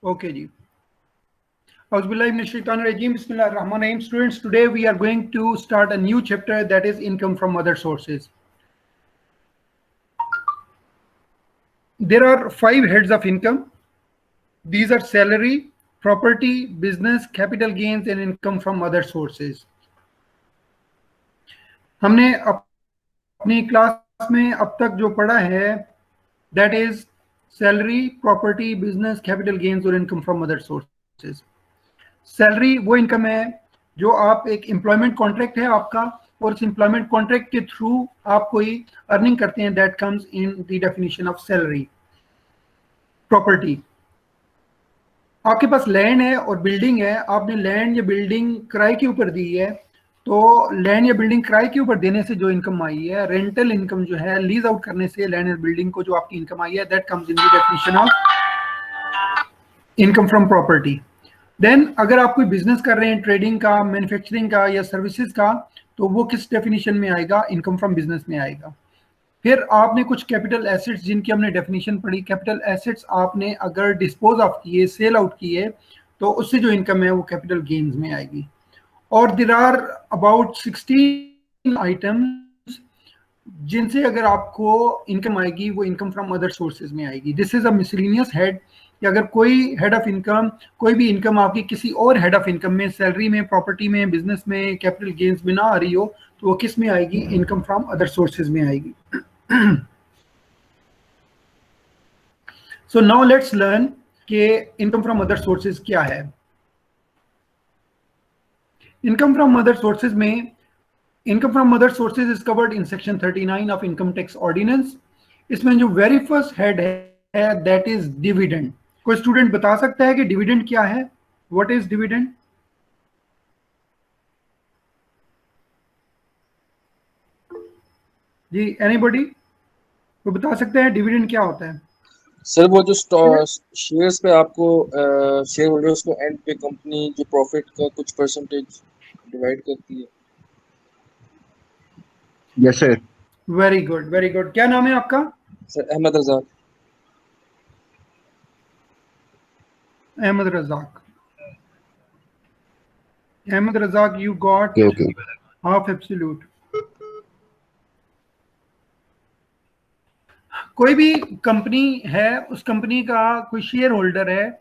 Okay ji. Bismillahirrahmanirrahim. Students, today we are going to start a new chapter, that is income from other sources. There are 5 heads of income. These are salary, property, business, capital gains and income from other sources. हमने अपनी class में अब तक जो पढ़ा है, that is salary, property, business, capital gains और income from other sources. Salary वो इनकम है जो आप एक एम्प्लॉयमेंट कॉन्ट्रैक्ट है आपका, और उस एम्प्लॉयमेंट कॉन्ट्रैक्ट के थ्रू आप कोई अर्निंग करते हैं, that comes in the definition of salary. Property, आपके पास लैंड है और बिल्डिंग है, आपने लैंड या बिल्डिंग किराए के ऊपर दी है, तो लैंड या बिल्डिंग किराए के ऊपर देने से जो इनकम आई है, रेंटल इनकम जो है, लीज आउट करने से लैंड और बिल्डिंग को जो आपकी इनकम आई है, that comes in the definition of income from property. Then अगर आप कोई बिजनेस कर रहे हैं, ट्रेडिंग का, मैन्युफैक्चरिंग का या सर्विसेज का, तो वो किस डेफिनेशन में आएगा? इनकम फ्रॉम बिजनेस में आएगा. फिर आपने कुछ कैपिटल एसेट्स जिनकी हमने डेफिनेशन पढ़ी, कैपिटल एसेट्स आपने अगर डिस्पोज ऑफ किए, सेल आउट किए, तो उससे जो इनकम है वो कैपिटल गेन्स में आएगी. और देयर आर अबाउट 16 आइटम्स जिनसे अगर आपको इनकम आएगी वो इनकम फ्रॉम अदर सोर्सेज में आएगी. This is a miscellaneous head, कि अगर कोई हेड ऑफ इनकम, कोई भी इनकम आपकी किसी और हेड ऑफ इनकम में, सैलरी में, प्रॉपर्टी में, बिजनेस में, कैपिटल गेन्स में ना आ रही हो, तो वो किस में आएगी? इनकम फ्रॉम अदर सोर्सेज में आएगी. सो नाउ लेट्स लर्न कि इनकम फ्रॉम अदर सोर्सेज क्या है. इनकम फ्रॉम अदर सोर्सेज में, income from other sources is covered in section 39 of income tax ordinance. इसमें जो वेरी फर्स्ट हेड है that is dividend. कोई स्टूडेंट बता सकता है कि डिविडेंड क्या है? What is dividend? जी, एनीबॉडी वो बता सकते हैं डिविडेंड क्या होता है? सर वो जो शेयर्स पे आपको शेयर होल्डर्स को एंड पे कंपनी जो प्रॉफिट का कुछ परसेंटेज डिवाइड करती है. Yes sir. Very good, very good. क्या नाम है आपका? Sir Ahmed Razzaq. Ahmed Razzaq. Ahmed Razzaq, you got Okay. half absolute. कोई भी कंपनी है, उस कंपनी का कोई शेयर होल्डर है,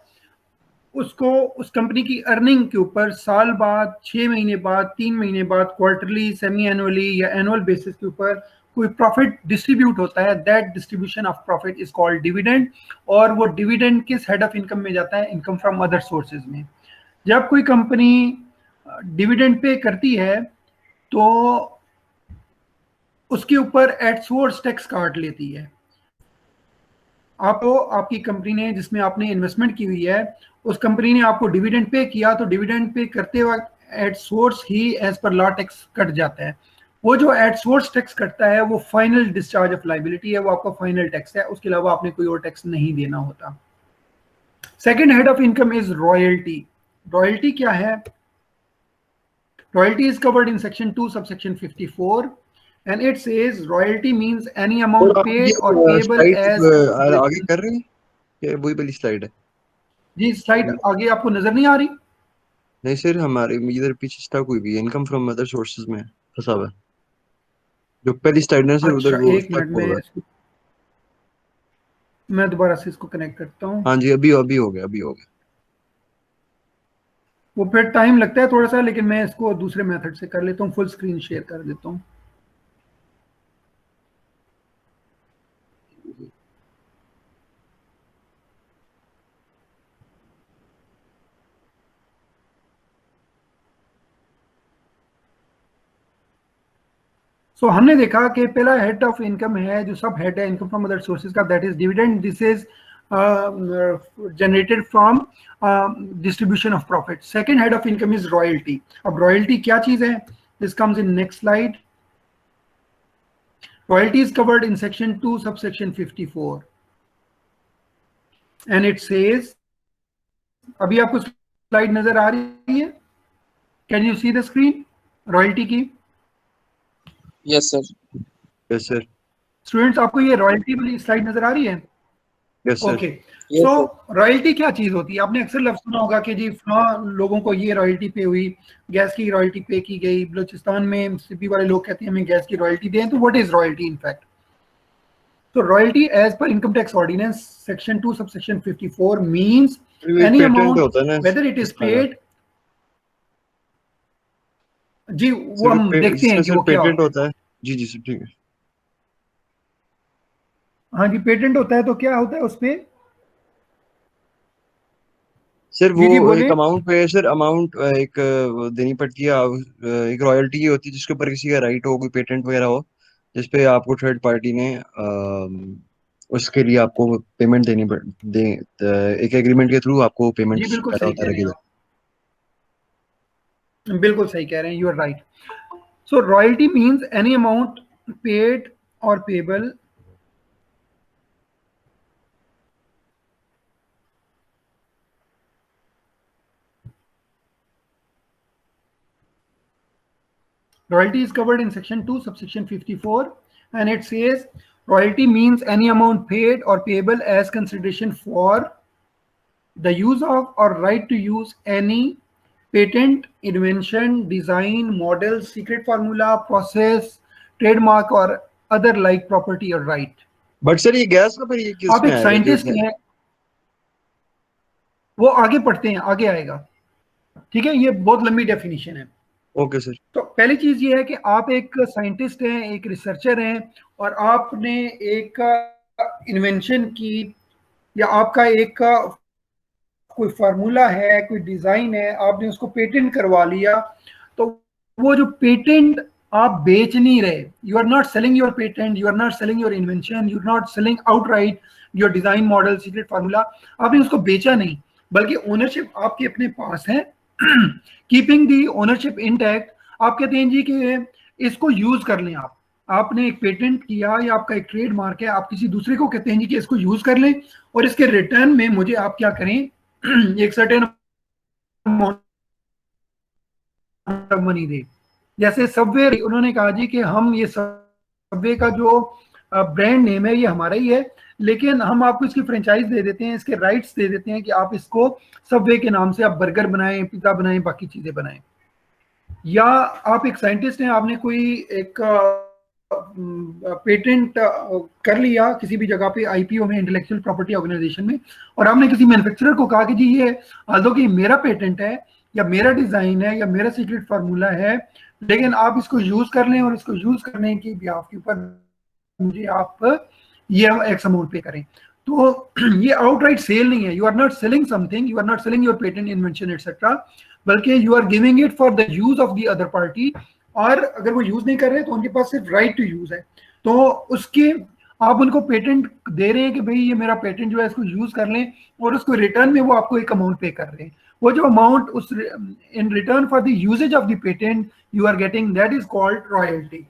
उसको उस कंपनी की अर्निंग के ऊपर साल बाद, 6 महीने बाद, 3 महीने बाद, क्वार्टरली, सेमी एनुअली या एनुअल बेसिस के ऊपर कोई प्रॉफिट डिस्ट्रीब्यूट होता है, that distribution of profit is called dividend. और वो डिविडेंड किस हेड ऑफ इनकम में जाता है? इनकम फ्रॉम अदर सोर्सेज में. जब कोई कंपनी डिविडेंड पे करती है तो उसके ऊपर एट सोर्स टैक्स काट लेती है. आपको, आपकी कंपनी ने जिसमें आपने इन्वेस्टमेंट की हुई है, उस कंपनी ने आपको डिविडेंड पे किया, तो डिविडेंड पे करते वक्त एट सोर्स ही एज पर लॉ टैक्स कट जाता है. वो जो एट सोर्स टैक्स कटता है वो फाइनल डिस्चार्ज ऑफ लायबिलिटी है, वो आपका फाइनल टैक्स है, उसके अलावा आपने कोई और टैक्स नहीं देना होता. Second head of income is royalty. Royalty क्या है? Royalty is covered in section 2 subsection 54 and it says royalty means any amount paid or payable as. आगे कर रहे हैं कि वही वाली स्लाइड है? जी, स्लाइड आगे आपको नजर नहीं आ रही? नहीं सर, हमारे इधर पीछे स्टक हुई है, इनकम फ्रॉम अदर सोर्सेज में फंसा हुआ है जो पहली स्लाइड है सर. उधर वो एक मिनट में मैं दोबारा से इसको कनेक्ट करता हूँ. हाँ जी, अभी हो गया. वो फिर टाइम लगता है थोड़ा सा, लेकिन मैं इसको दूसरे मेथड से कर लेता हूँ, फुल स्क्रीन शेयर कर देता हूँ. सो हमने देखा कि पहला हेड ऑफ इनकम है, जो सब हेड है इनकम फ्रॉम अदर सोर्सेज का, that is dividend. This is generated from distribution of profit. Second head of income is royalty. अब रॉयल्टी क्या चीज है? This comes in next slide. Royalty is covered in section 2 subsection 54 and it says, अभी आपको slide नजर आ रही है? Can you see the screen royalty की? Yes sir. Yes sir. Students, आपको ये रॉयल्टी वाली स्लाइड नजर आ रही है? Yes sir. ओके, Yes, सो sir. रॉयल्टी क्या चीज होती है? आपने अक्सर लफ्ज सुना होगा कि जी फलां लोगों को ये रॉयल्टी पे हुई, गैस की रॉयल्टी पे की गई, बलूचिस्तान में सिपी वाले लोग कहते हैं हमें गैस की रॉयल्टी दें। तो what is royalty in fact? तो royalty as per income tax ordinance section 2 subsection 54 means any patent amount होता है ना वेदर इट इज इसका का। पेड। जी वो सर हम देखते इसमें हैं कि सर वो क्या पेटेंट होता है। होता है। जी जी सर ठीक है। हाँ जी, पेटेंट होता है तो क्या होता है उस पे? सर वो जी जी एक बोले। अमाउंट पे सर अमाउंट एक देनी पड़ती है एक रॉयल्टी की होती है जिसके ऊपर किसी का राइट हो, कोई पेटेंट वगैरह हो, जिसपे आपको थर्ड पार्टी ने उसके लिए आपको पेमेंट देनी पड़ दे एक एग्रीमेंट के थ्रू आपको जी पेमेंट बिल्कुल पैदा सही होता कह रहे हैं रहेगा। आप, बिल्कुल सही कह रहे हैं, you are right. So royalty means any amount paid और payable royalty is covered in section 2 subsection 54, and it says royalty means any amount paid or payable as consideration for the use of or right to use any patent, invention, design, model, secret formula, process, trademark or other like property or right. But sir ये gas का फिर ये किस आप में एक आएगा जो साइंटिस्ट हैं, वो आगे पढ़ते हैं, आगे आएगा, ठीक है, ये बहुत लंबी डेफिनेशन है। Okay sir. तो पहली चीज ये है कि आप एक साइंटिस्ट हैं, एक रिसर्चर हैं, और आपने एक इन्वेंशन की या आपका एक कोई फार्मूला है, कोई डिजाइन है, आपने उसको पेटेंट करवा लिया। तो वो जो पेटेंट आप बेच नहीं रहे, you are not selling your patent, you are not selling your invention, you are not selling outright your design, model, secret formula, आपने उसको बेचा नहीं, बल्कि ओनरशिप आपके अपने पास है। कीपिंग दी ओनरशिप इंटैक्ट, आप कहते हैं जी कि इसको यूज कर लें। आपने एक पेटेंट किया या आपका एक ट्रेडमार्क है, आप किसी दूसरे को कहते हैं जी कि इसको यूज कर लें, और इसके रिटर्न में मुझे आप क्या करें, एक सर्टेन मनी दे। जैसे सबवे, उन्होंने कहा जी कि हम ये सबवे का जो ब्रांड नेम है ये हमारा ही है, लेकिन हम आपको इसकी फ्रेंचाइज दे देते हैं, इसके राइट्स दे देते हैं कि आप इसको सबवे के नाम से आप बर्गर बनाएं, पिज्जा बनाएं, बाकी चीजें बनाएं। या आप एक साइंटिस्ट हैं, आपने कोई एक पेटेंट कर लिया किसी भी जगह पे, आईपीओ में, इंटेलेक्चुअल प्रॉपर्टी ऑर्गेनाइजेशन में, और आपने किसी मैन्युफैक्चरर को कहा कि जी ये आल्दो कि मेरा पेटेंट है या मेरा डिजाइन है या मेरा सीक्रेट फार्मूला है, लेकिन आप इसको यूज कर लें और इसको यूज करने की बिहाफ के ऊपर मुझे आप ये एक्स अमाउंट पे करें। तो ये आउटराइट सेल नहीं है, you are not selling something, you are not selling your patent, invention etcetera, बल्कि you are giving it for the use of the other party. और अगर वो यूज नहीं कर रहे तो उनके पास सिर्फ राइट टू यूज है, तो उसके आप उनको पेटेंट दे रहे हैं कि भाई ये मेरा पेटेंट जो है इसको यूज कर लें, और उसको रिटर्न में वो आपको एक अमाउंट पे कर रहे हैं। वो जो अमाउंट उस in return for the usage of the patent you are getting, that is called royalty.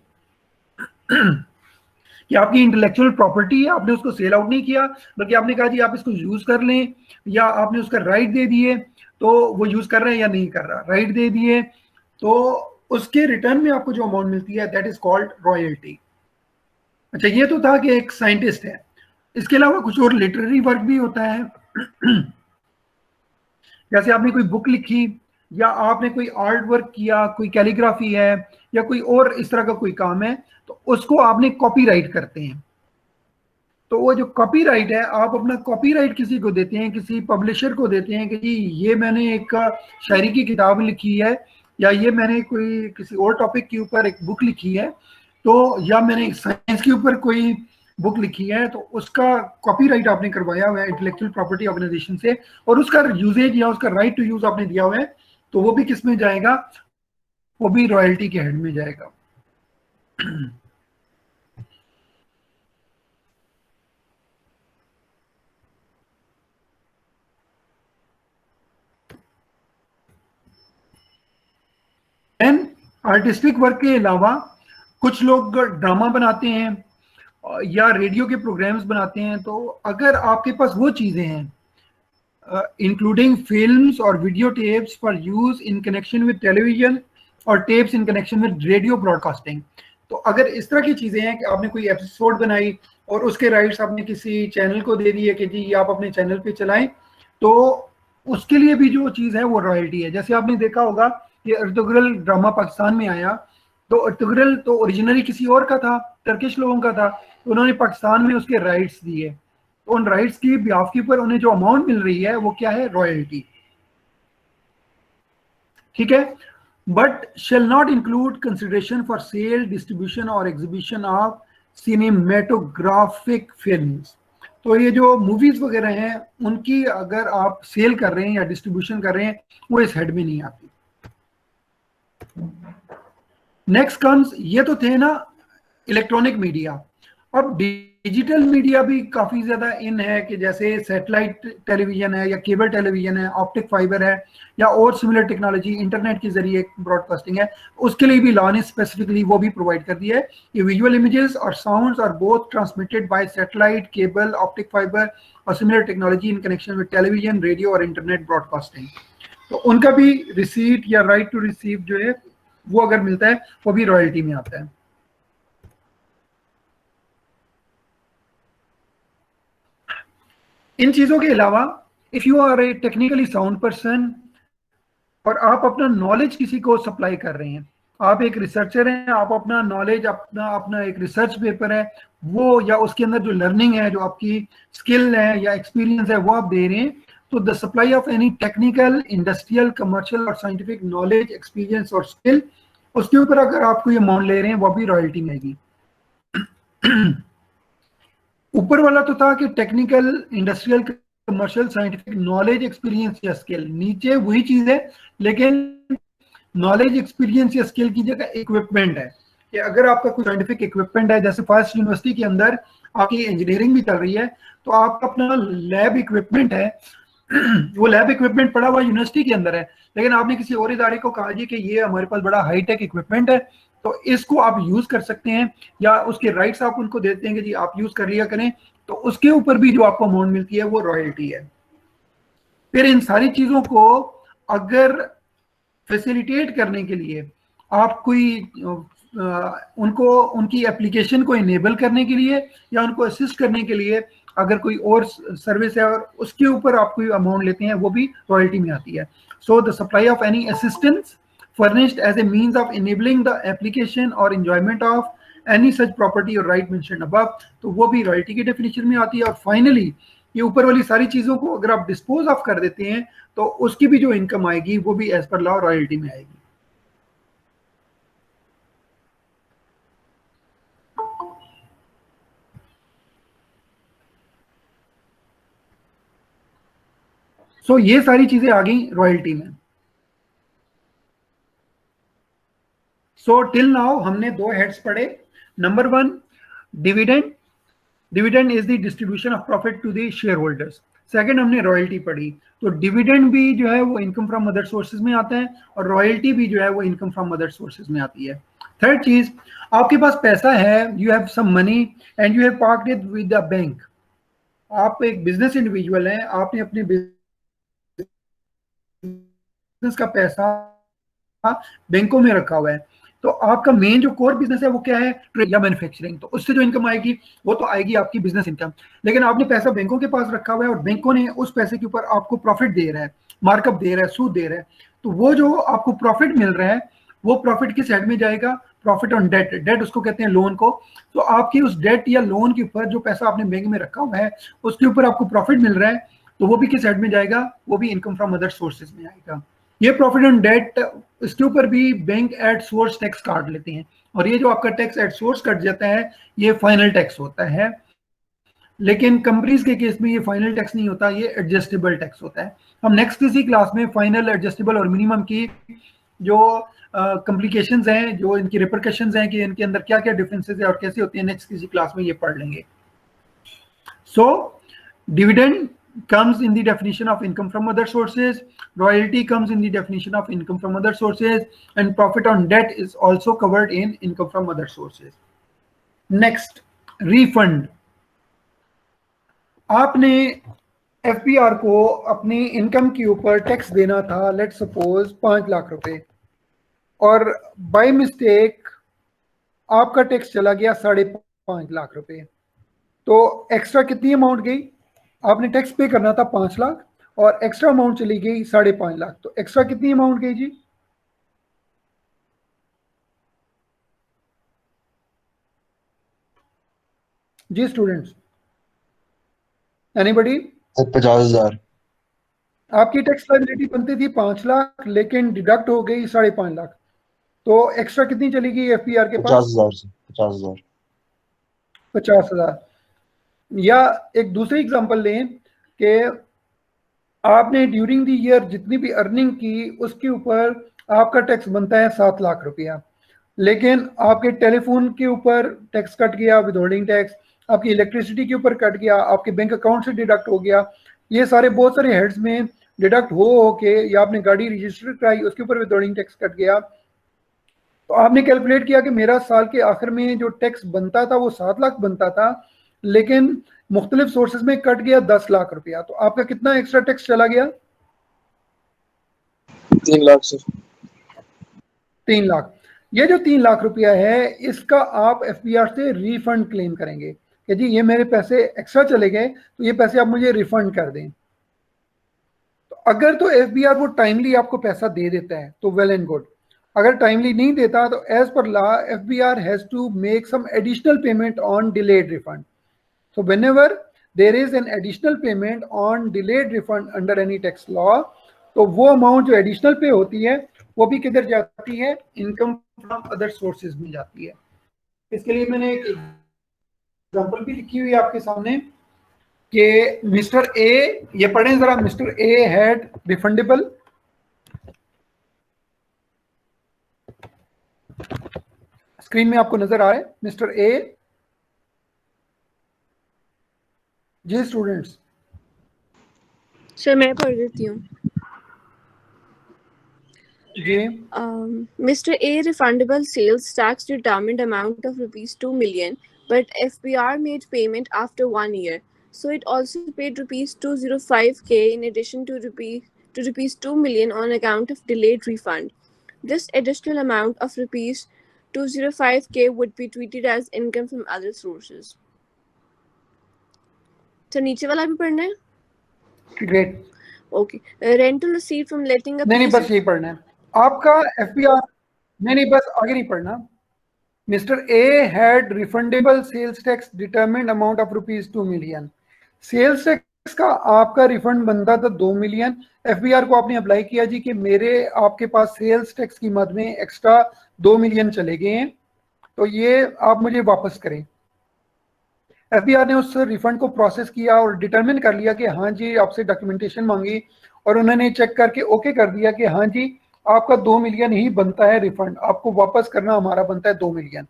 कि आपकी इंटेलेक्चुअल प्रॉपर्टी है, आपने उसको सेल आउट नहीं किया, बल्कि आपने कहा जी आप इसको यूज कर लें, या आपने उसका राइट दे दिए, तो वो यूज कर रहे हैं या नहीं कर रहा, राइट दे दिए, तो उसके रिटर्न में आपको जो अमाउंट मिलती है दैट इज कॉल्ड रॉयल्टी। अच्छा, ये तो था कि एक साइंटिस्ट है, इसके अलावा कुछ और लिटरेरी वर्क भी होता है। जैसे आपने कोई बुक लिखी, या आपने कोई आर्ट वर्क किया, कोई कैलीग्राफी है, या कोई और इस तरह का कोई काम है, तो उसको आपने कॉपीराइट करते हैं। तो वो जो कॉपीराइट है, आप अपना कॉपीराइट किसी को देते हैं, किसी पब्लिशर को देते हैं कि जी ये मैंने एक शायरी की किताब लिखी है, या ये मैंने कोई किसी और टॉपिक के ऊपर एक बुक लिखी है, तो या मैंने साइंस के ऊपर कोई बुक लिखी है, तो उसका कॉपीराइट आपने करवाया हुआ है इंटेलेक्चुअल प्रॉपर्टी ऑर्गेनाइजेशन से, और उसका यूजेज या उसका राइट टू यूज आपने दिया हुआ है, तो वो भी किस में जाएगा, वो भी रॉयल्टी के हेड में जाएगा। एंड आर्टिस्टिक वर्क के अलावा कुछ लोग ड्रामा बनाते हैं या रेडियो के प्रोग्राम्स बनाते हैं। तो अगर आपके पास वो चीजें हैं, इंक्लूडिंग फिल्म्स और video tapes for use in connection with television और tapes in connection with radio broadcasting, तो अगर इस तरह की चीजें हैं कि आपने कोई एपिसोड बनाई, और उसके राइट्स आपने किसी चैनल को दे दिए कि जी ये आप अपने चैनल पे चलाएं, तो उसके लिए भी जो चीज़ है वो रॉयल्टी है। जैसे आपने देखा होगा कि अर्तुगरुल ड्रामा पाकिस्तान में आया, तो अर्तुगरुल तो ओरिजिनली किसी और का था, टर्किश लोगों का था, तो उन्होंने पाकिस्तान में उसके राइट्स दिए, तो उन राइट्स की ब्याफ के ऊपर उन्हें जो अमाउंट मिल रही है वो क्या है, रॉयल्टी। ठीक है, but shall not include consideration for sale, distribution और एग्जीबिशन ऑफ सिनेमेटोग्राफिक फिल्म्स। तो ये जो मूवीज वगैरह हैं उनकी अगर आप सेल कर रहे हैं या डिस्ट्रीब्यूशन कर रहे हैं वो इस हेड में नहीं आती। नेक्स्ट कम्स, ये तो थे ना इलेक्ट्रॉनिक मीडिया। अब डिजिटल मीडिया भी काफी ज्यादा इन है कि जैसे सैटेलाइट टेलीविजन है या केबल टेलीविजन है, ऑप्टिक फाइबर है या और सिमिलर टेक्नोलॉजी इंटरनेट के जरिए ब्रॉडकास्टिंग है, उसके लिए भी लॉ ने स्पेसिफिकली वो भी प्रोवाइड कर दिया है कि विजुअल इमेजेस और sounds are both transmitted by satellite, cable, optic fibre और similar technology in connection with television, radio और इंटरनेट ब्रॉडकास्टिंग। तो उनका भी रिसीट या राइट टू रिसीव जो है वो अगर मिलता है वो भी रॉयल्टी में आता है। इन चीजों के अलावा if you are a technically sound person और आप अपना नॉलेज किसी को सप्लाई कर रहे हैं, आप एक रिसर्चर हैं, आप अपना नॉलेज, अपना अपना एक रिसर्च पेपर है वो या उसके अंदर जो लर्निंग है, जो आपकी स्किल है या एक्सपीरियंस है वो आप दे रहे हैं, तो the supply of any technical, industrial, commercial और साइंटिफिक नॉलेज, एक्सपीरियंस और स्किल, उसके ऊपर अगर आप कोई अमाउंट ले रहे हैं वो भी रॉयल्टी में आएगी। ऊपर वाला तो था कि technical, industrial, commercial, scientific knowledge, experience या स्किल, नीचे वही चीज है लेकिन नॉलेज, एक्सपीरियंस या स्किल की जगह इक्विपमेंट है कि अगर आपका कोई साइंटिफिक इक्विपमेंट है, जैसे फर्स्ट यूनिवर्सिटी के अंदर आपकी इंजीनियरिंग भी चल रही है तो आपका अपना लैब इक्विपमेंट है, वो लैब इक्विपमेंट पड़ा हुआ यूनिवर्सिटी के अंदर है, लेकिन आपने किसी और इदारे को कहा जी कि ये हमारे पास बड़ा हाईटेक इक्विपमेंट है तो इसको आप यूज कर सकते हैं, या उसके राइट्स आप उनको देते हैं कि जी आप यूज कर लिया करें, तो उसके ऊपर भी जो आपको अमाउंट मिलती है वो रॉयल्टी है। फिर इन सारी चीजों को अगर फैसिलिटेट करने के लिए आप कोई उनको उनकी एप्लीकेशन को इनेबल करने के लिए या उनको असिस्ट करने के लिए अगर कोई और सर्विस है और उसके ऊपर आप कोई अमाउंट लेते हैं वो भी रॉयल्टी में आती है। So the supply of any assistance furnished as a means of enabling the application or enjoyment of any such property or right mentioned above, तो वो भी रॉयल्टी की डेफिनेशन में आती है। और फाइनली ये ऊपर वाली सारी चीजों को अगर आप डिस्पोज ऑफ कर देते हैं तो उसकी भी जो इनकम आएगी वो भी एज पर लॉ रॉयल्टी में आएगी। सो ये सारी चीजें आ गई रॉयल्टी में। सो टिल नाउ हमने दो हेड्स पढ़े। Number 1, dividend, dividend is the distribution of profit to the share holders. Second हमने रॉयल्टी पढ़ी, तो डिविडेंड भी जो है वो इनकम फ्रॉम अदर सोर्सेज में आता है और रॉयल्टी भी जो है वो इनकम फ्रॉम अदर सोर्सेज में आती है। थर्ड चीज, आपके पास पैसा है, you have some money and you have parked it with the bank. आप एक बिजनेस इंडिविजुअल हैं, आपने अपने बिजनेस का पैसा बैंकों में रखा हुआ है, तो आपका मेन जो कोर बिजनेस है वो क्या है, ट्रेड या मैन्युफैक्चरिंग, तो उससे जो इनकम आएगी वो तो आएगी आपकी बिजनेस इनकम। लेकिन आपने पैसा बैंकों के पास रखा हुआ है और बैंकों ने उस पैसे के ऊपर आपको प्रॉफिट दे रहा है, मार्कअप दे रहा है, सूद दे रहा है, तो वो जो आपको प्रॉफिट मिल रहा है वो प्रॉफिट किस हेड में जाएगा, प्रॉफिट ऑन डेट। डेट उसको कहते हैं लोन को। तो आपकी उस डेट या लोन के ऊपर जो पैसा आपने बैंक में रखा हुआ है उसके ऊपर आपको प्रॉफिट मिल रहा है, तो वो भी किस हेड में जाएगा, वो भी इनकम फ्रॉम अदर सोर्सेज में आएगा। ये प्रॉफिट ऑन डेट, इसके ऊपर भी बैंक एट सोर्स टैक्स काट लेते हैं, और ये जो आपका टैक्स एट सोर्स कट जाता है ये फाइनल टैक्स होता है। लेकिन कंपनीज के केस में ये फाइनल टैक्स नहीं होता, ये एडजस्टेबल टैक्स होता है। हम नेक्स्ट किसी क्लास में फाइनल, एडजस्टेबल और मिनिमम की जो कॉम्प्लिकेशंस हैं, जो इनकी रिपरकशंस हैं कि इनके अंदर क्या क्या डिफरेंसेस है और कैसे होती है, नेक्स्ट किसी क्लास में ये पढ़ लेंगे। So dividend comes in the definition of income from other sources, royalty comes in the definition of income from other sources, and profit on debt is also covered in income from other sources. Next, refund. आपने FPR को अपनी income के ऊपर tax देना था, let suppose 5 lakh रुपए, और by mistake आपका टैक्स चला गया 5.5 लाख रुपए। तो एक्स्ट्रा कितनी अमाउंट गई, आपने टैक्स पे करना था 5 लाख और एक्स्ट्रा अमाउंट चली गई 5.5 लाख, तो एक्स्ट्रा कितनी अमाउंट गई जी? जी स्टूडेंट्स, एनीबडी? 50,000। आपकी टैक्स लायबिलिटी बनती थी 5 लाख लेकिन डिडक्ट हो गई 5.5 लाख, तो एक्स्ट्रा कितनी चली गई एफपीआर के पास? 50,000 से 50,000। 50,000। या एक दूसरी एग्जांपल लें कि आपने ड्यूरिंग द ईयर जितनी भी अर्निंग की उसके ऊपर आपका टैक्स बनता है 7 लाख रुपया, लेकिन आपके टेलीफोन के ऊपर टैक्स कट गया, विदहोल्डिंग टैक्स, आपकी इलेक्ट्रिसिटी के ऊपर कट गया, आपके बैंक अकाउंट से डिडक्ट हो गया, ये सारे बहुत सारे हेड्स में डिडक्ट हो के, या आपने गाड़ी रजिस्टर कराई उसके ऊपर विदहोल्डिंग टैक्स कट गया, तो आपने कैलकुलेट किया कि मेरा साल के आखिर में जो टैक्स बनता था वो 7 लाख बनता था, लेकिन मुख्तलिफ सोर्सेज में कट गया 10 लाख रुपया, तो आपका कितना एक्स्ट्रा टैक्स चला गया? 3 लाख से 3 लाख। ये जो 3 लाख रुपया है इसका आप एफपीआर से रिफंड क्लेम करेंगे कि जी ये मेरे पैसे एक्स्ट्रा चले गए, तो ये पैसे आप मुझे रिफंड कर दें। तो अगर तो एफबीआर वो टाइमली आपको पैसा दे देता है तो वेल एंड गुड, अगर टाइमली नहीं देता तो as per law FBR has to make some additional payment on delayed refund. So whenever there is an additional payment on delayed refund under any tax law, तो वो amount जो additional पे होती है वो भी किधर जाती है? इनकम फ्रॉम अदर सोर्सेज में जाती है। इसके लिए मैंने एक एग्जांपल भी लिखी हुई है आपके सामने कि मिस्टर ए, ये पढ़ें जरा, mister A had refundable, screen में आपको नजर आ रहा है मिस्टर ए? जी स्टूडेंट्स। सर मैं पढ़ देती हूँ। जी Mr. A refundable sales tax determined amount of rupees 2 million, but FPR made payment after 1 year. So it also paid rupees 205k in addition to rupees 2 million on account of delayed refund. This additional amount of rupees 205k would be treated as income from other sources. तो नीचे वाला भी पढ़ना है? Great. Okay. Rental receipt from letting a नहीं बस यही पढ़ना है आपका एफपीआर, नहीं बस आगे नहीं पढ़ना। Mister A had refundable sales tax determined amount of rupees 2 million. Sales tax का आपका रिफंड बनता था 2 मिलियन, एफबीआर को आपने अप्लाई किया जी कि मेरे आपके पास सेल्स टैक्स की मद में एक्स्ट्रा 2 मिलियन चले गए हैं, तो ये आप मुझे वापस करें। एफबीआर ने उस रिफंड को प्रोसेस किया और डिटरमिन कर लिया कि हाँ जी, आपसे डॉक्यूमेंटेशन मांगी और उन्होंने चेक करके ओके कर दिया कि हाँ जी आपका 2 मिलियन ही बनता है रिफंड, आपको वापस करना हमारा बनता है 2 मिलियन।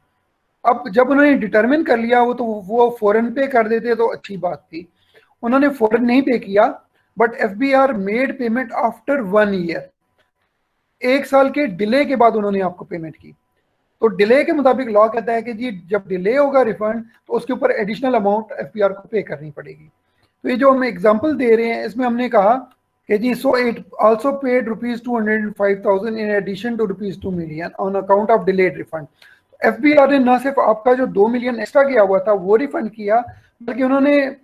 अब जब उन्होंने डिटरमिन कर लिया वो फौरन पे कर देते तो अच्छी बात थी, उन्होंने फौरन नहीं पे किया, but FBR made payment after 1 year, 1 साल के डिले के बाद उन्होंने आपको पेमेंट की। तो डिले के मुताबिक लॉ कहता है कि जी जब डिले होगा रिफंड तो उसके ऊपर एडिशनल अमाउंट एफपीआर को पे करनी पड़ेगी। तो ये जो हम एग्जांपल दे रहे हैं इसमें हमने कहा कि जी so it also paid rupees 205,000 in addition to rupees 2 million on account of delayed refund. FBR ने ना सिर्फ आपका जो 2 मिलियन एक्स्ट्रा किया हुआ था वो रिफंड किया, बल्कि उन्होंने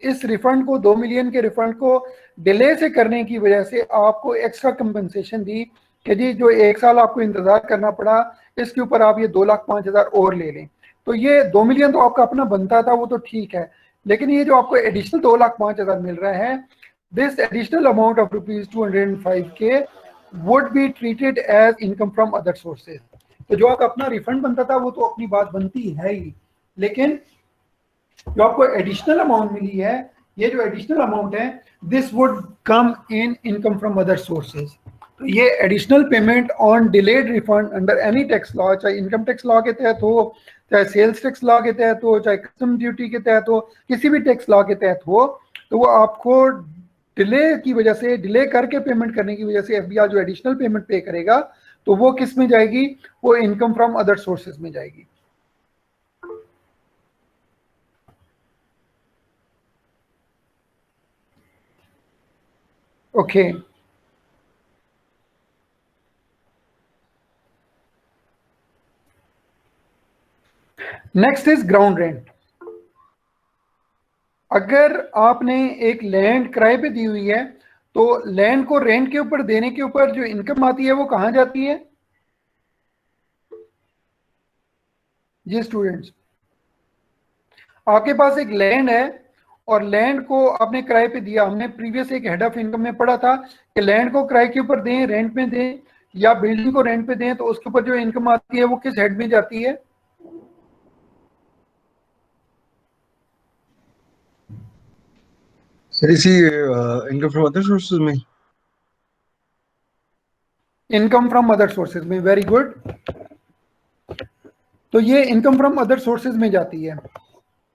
इस रिफंड को 2 मिलियन के रिफंड को डिले से करने की वजह से आपको एक्स्ट्रा कंपनसेशन दी कि जी जो 1 साल आपको इंतजार करना पड़ा इसके ऊपर आप ये 2,05,000 और ले लें। तो ये 2 मिलियन तो आपका अपना बनता था वो तो ठीक है, लेकिन ये जो आपको एडिशनल 2,05,000 मिल रहा है, this additional amount of rupees 205K would be treated as income from other sources. तो जो आपका अपना रिफंड बनता था वो तो अपनी बात बनती है ही, लेकिन जो आपको एडिशनल अमाउंट मिली है, ये जो एडिशनल अमाउंट है this would come in income from other sources. तो ये additional payment on delayed refund under any tax law, चाहे इनकम टैक्स लॉ के तहत हो, चाहे सेल्स टैक्स लॉ के तहत हो, चाहे कस्टम ड्यूटी के तहत हो, किसी भी टैक्स लॉ के तहत हो, तो वो आपको डिले की वजह से, डिले करके पेमेंट करने की वजह से एफबीआर जो एडिशनल पेमेंट पे करेगा तो वो किस में जाएगी? वो इनकम फ्रॉम अदर सोर्सेज में जाएगी। Okay next is ground rent. अगर आपने एक लैंड किराए पे दी हुई है तो लैंड को रेंट के ऊपर देने के ऊपर जो इनकम आती है वो कहाँ जाती है? जी स्टूडेंट्स, आपके पास एक लैंड है और लैंड को आपने किराए पे दिया। हमने प्रीवियस एक हेड ऑफ इनकम में पढ़ा था कि लैंड को किराए के ऊपर दें, रेंट में दें या बिल्डिंग को रेंट पे दें, तो उसके ऊपर जो इनकम आती है वो किस हेड में जाती है? सर इसी इनकम फ्रॉम अदर सोर्सेज में। इनकम फ्रॉम अदर सोर्सेज में, वेरी गुड। तो ये इनकम फ्रॉम अदर सोर्सेज में जाती है।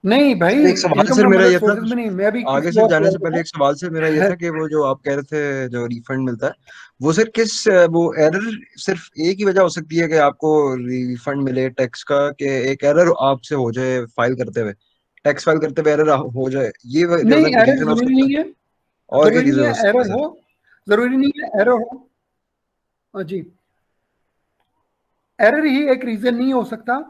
नहीं भाई, सर एक सवाल इनकम सर फ्रॉम मेरा अदर ये था, सोर्सेज में नहीं, मैं भी आगे किसी सर और जाने सवाल से पहले पे एक सवाल सर मेरा ये था। था कि वो जो आप कह रहे थे जो रिफंड मिलता है, वो सर किस वो एरर सिर्फ एक ही वजह हो सकती है कि आपको रिफंड मिले टैक्स का, कि एक एरर आपसे हो जाए फाइल करते हुए, टैक्स फाइल करते हुए एरर हो जाए, ये नहीं, एरर रीजन हो जरूरी सकता है? नहीं है, और क्या जरूरी नहीं रीजन है हो सकता एरर है हो, सर? जरूरी नहीं है एरर हो। हाँ जी, एरर ही एक रीजन नहीं हो सकता।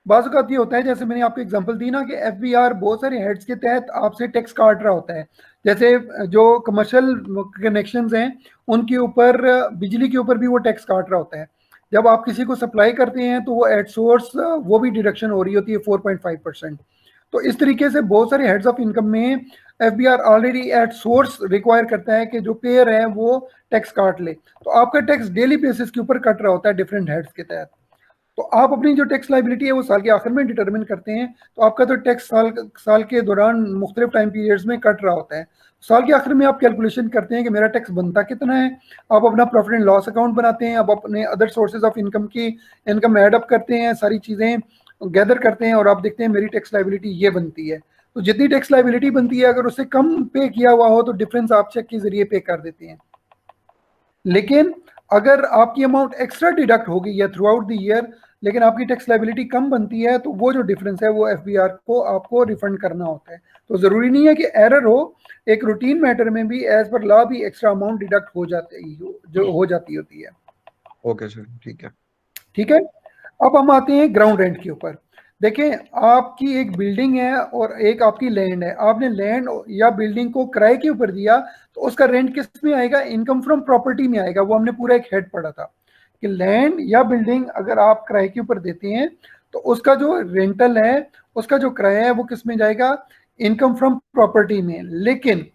बाज़ औक़ात ये होता है, जैसे मैंने आपको एग्जांपल दी ना कि एफबीआर बहुत सारे हेड्स के तहत आपसे टैक्स काट रहा होता है। जैसे जो कमर्शियल कनेक्शंस हैं उनके ऊपर, बिजली के ऊपर भी वो टैक्स काट रहा होता है। जब आप किसी को सप्लाई करते हैं तो वो एट सोर्स वो भी डिडक्शन हो रही होती है 4.5%। तो इस तरीके से बहुत सारे हेड्स ऑफ इनकम में FBR already at source require करता है कि जो पेयर है वो टैक्स काट ले। तो आपका टैक्स डेली बेसिस के ऊपर कट रहा होता है डिफरेंट हेड्स के तहत। तो आप अपनी जो टैक्स लाइबिलिटी है वो साल के आखिर में डिटरमिन करते हैं। तो आपका तो टैक्स साल के दौरान मुख्तलिफ टाइम पीरियड्स में कट रहा होता है। साल के आखिर में आप कैलकुलेशन करते हैं कि मेरा टैक्स बनता कितना है। आप अपना प्रॉफिट एंड लॉस अकाउंट बनाते हैं, आप अपने अदर सोर्सेज ऑफ इनकम की इनकम एड अप करते हैं, सारी चीज़ें गैदर करते हैं और आप देखते हैं मेरी टैक्स लाइबिलिटी ये बनती है। तो जितनी टैक्स लाइबिलिटी बनती है अगर उससे कम पे किया हुआ हो तो डिफरेंस आप चेक के जरिए पे कर देते हैं। लेकिन अगर आपकी अमाउंट एक्स्ट्रा डिडक्ट हो गई है थ्रू आउट द ईयर लेकिन आपकी टैक्स लाइबिलिटी कम बनती है तो वो जो डिफरेंस है वो एफबीआर को आपको रिफंड करना होता है। तो जरूरी नहीं है कि एरर हो, एक रूटीन मैटर में भी एज पर लॉ भी एक्स्ट्रा अमाउंट डिडक्ट हो जाती जो हो जाती होती है। ओके सर, ठीक है। ठीक है, अब हम आते हैं ग्राउंड रेंट के ऊपर। देखें, आपकी एक बिल्डिंग है और एक आपकी लैंड है। आपने लैंड या बिल्डिंग को किराए के ऊपर दिया तो उसका रेंट किस में आएगा? इनकम फ्रॉम प्रॉपर्टी में आएगा। वो हमने पूरा एक हेड पढ़ा था कि लैंड या बिल्डिंग अगर आप किराए के ऊपर देते हैं तो उसका जो रेंटल है, उसका जो किराया है वो किस में जाएगा? इनकम फ्रॉम प्रॉपर्टी में। लेकिन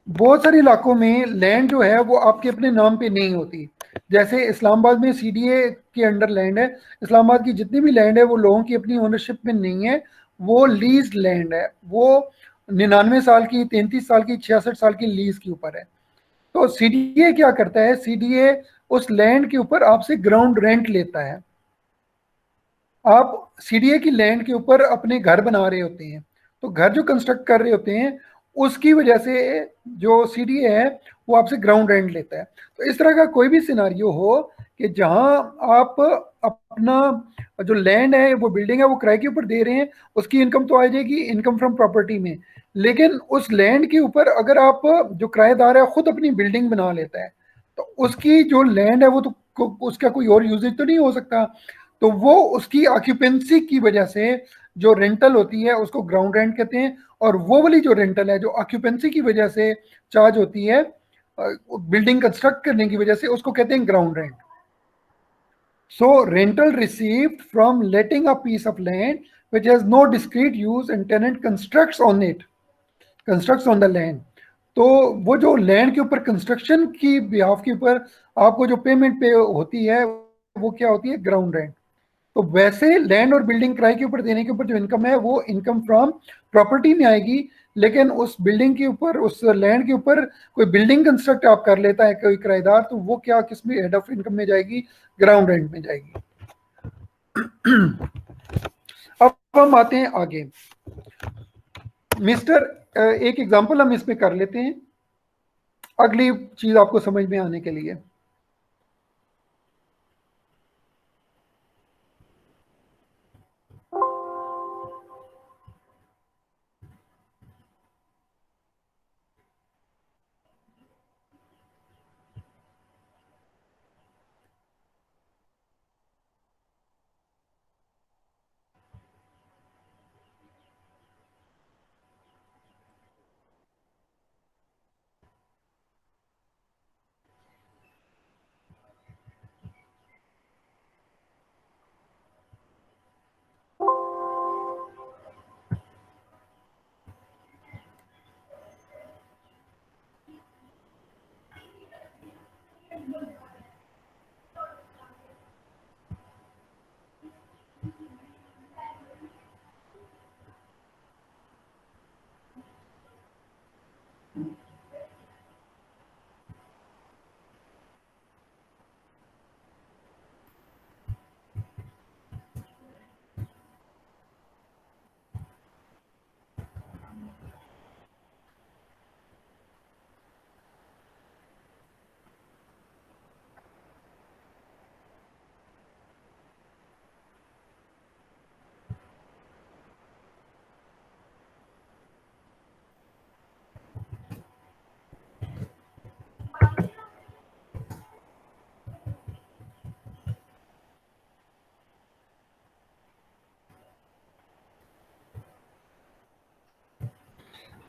बहुत सारे इलाकों में लैंड जो है वो आपके अपने नाम पे नहीं होती। जैसे इस्लामाबाद में सीडीए के अंडर लैंड है। इस्लामाबाद की जितनी भी लैंड है वो लोगों की अपनी ओनरशिप में नहीं है, वो लीज लैंड है। वो 99 साल की, 33 साल की, 66 साल की लीज के ऊपर है। तो सीडीए क्या करता है? सीडीए उस लैंड के ऊपर आपसे ग्राउंड रेंट लेता है। आप सीडीए की लैंड के ऊपर अपने घर बना रहे होते हैं, तो घर जो कंस्ट्रक्ट कर रहे होते हैं उसकी वजह से जो सीडीए है वो आपसे ग्राउंड रेंट लेता है। तो इस तरह का कोई भी सिनारियो हो कि जहां आप अपना जो लैंड है, वो बिल्डिंग है, वो किराए के ऊपर दे रहे हैं, उसकी इनकम तो आ जाएगी इनकम फ्रॉम प्रॉपर्टी में। लेकिन उस लैंड के ऊपर अगर आप, जो किराएदार है, खुद अपनी बिल्डिंग बना लेता है तो उसकी जो लैंड है वो तो उसका कोई और यूजेज तो नहीं हो सकता। तो वो उसकी ऑक्यूपेंसी की वजह से जो रेंटल होती है उसको ग्राउंड रेंट कहते हैं। और वो वाली जो रेंटल है जो ऑक्यूपेंसी की वजह से चार्ज होती है बिल्डिंग कंस्ट्रक्ट करने की वजह से, उसको कहते हैं ground rent. So rental received from letting a piece of land which has no discrete use and tenant constructs on the land। तो वो जो लैंड के ऊपर कंस्ट्रक्शन की बिहाफ के ऊपर आपको जो पेमेंट पे होती है वो क्या होती है? Ground rent. तो वैसे लैंड और बिल्डिंग किराए के ऊपर देने के ऊपर जो इनकम है वो इनकम फ्रॉम प्रॉपर्टी में आएगी। लेकिन उस बिल्डिंग के ऊपर, उस लैंड के ऊपर कोई बिल्डिंग कंस्ट्रक्ट आप कर लेता है कोई किराएदार, तो वो क्या किस में हेड ऑफ इनकम में जाएगी? ग्राउंड रेंट में जाएगी। अब हम आते हैं आगे। मिस्टर, एक एग्जांपल हम इस पे कर लेते हैं अगली चीज आपको समझ में आने के लिए।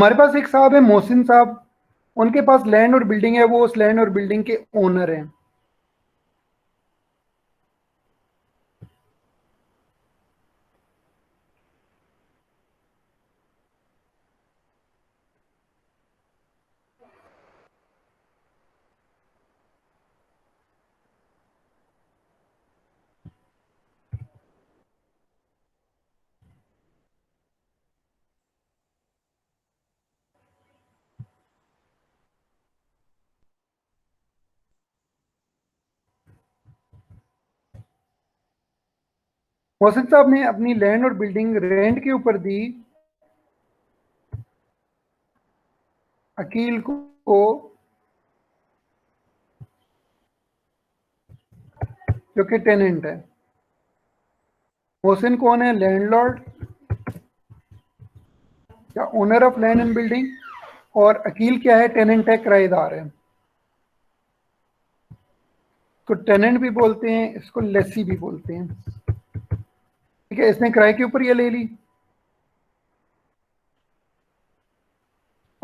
हमारे पास एक साहब है मोहसिन साहब, उनके पास लैंड और बिल्डिंग है, वो उस लैंड और बिल्डिंग के ओनर हैं। मोहसिन साहब ने अपनी लैंड और बिल्डिंग रेंट के ऊपर दी अकील को, जो कि टेनेंट है। मोहसिन कौन है? लैंडलॉर्ड या owner of land and building, और अकील क्या है? टेनेंट है, किराएदार है। तो टेनेंट भी बोलते हैं, इसको लेसी भी बोलते हैं। ठीक है, इसने किराए के ऊपर ये ले ली।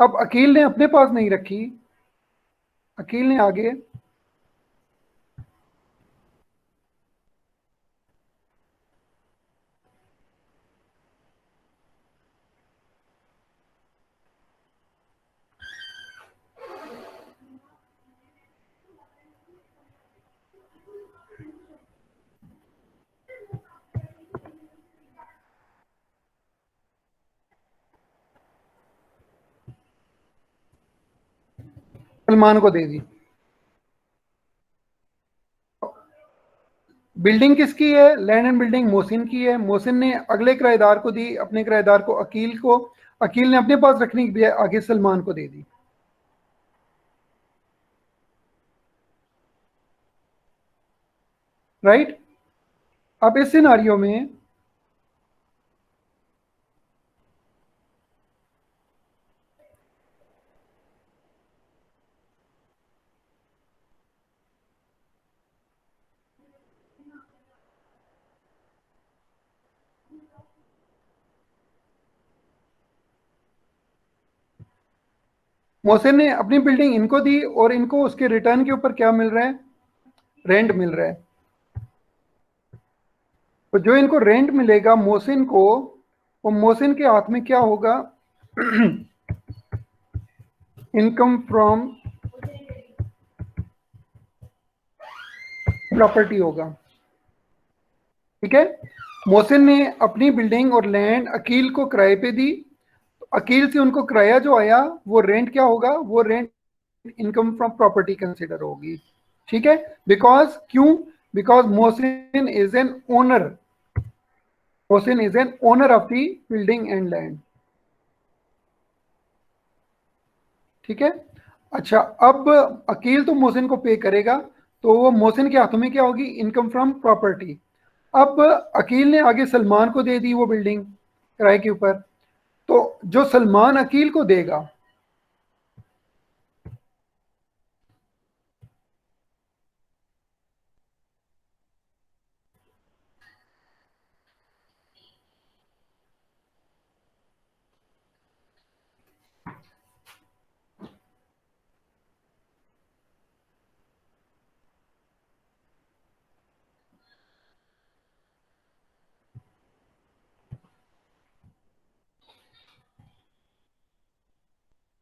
अब अकील ने अपने पास नहीं रखी, अकील ने आगे सलमान को दे दी। बिल्डिंग किसकी है? लैंड एंड बिल्डिंग मोहसिन की है। मोहसिन ने अगले किराएदार को दी, अपने किराएदार को, अकील को। अकील ने अपने पास रखने के लिए आगे सलमान को दे दी। राइट? अब इस सिनारियो में मोहसिन ने अपनी बिल्डिंग इनको दी और इनको उसके रिटर्न के ऊपर क्या मिल रहा है? रेंट मिल रहा है। तो जो इनको रेंट मिलेगा मोहसिन को, वो मोहसिन के हाथ में क्या होगा? इनकम फ्रॉम प्रॉपर्टी होगा। ठीक है, मोहसिन ने अपनी बिल्डिंग और लैंड अकील को किराए पे दी। अकील से उनको किराया जो आया वो रेंट क्या होगा? वो rent income from property consider होगी। ठीक है, बिकॉज क्यों? Because Mohsin is an owner, Mohsin is an owner of the building and land. ठीक है, अच्छा, अब अकील तो मोहसिन को पे करेगा, तो वो मोहसिन के हाथों में क्या होगी? Income from property. अब अकील ने आगे सलमान को दे दी वो बिल्डिंग किराए के ऊपर, तो जो सलमान अकील को देगा,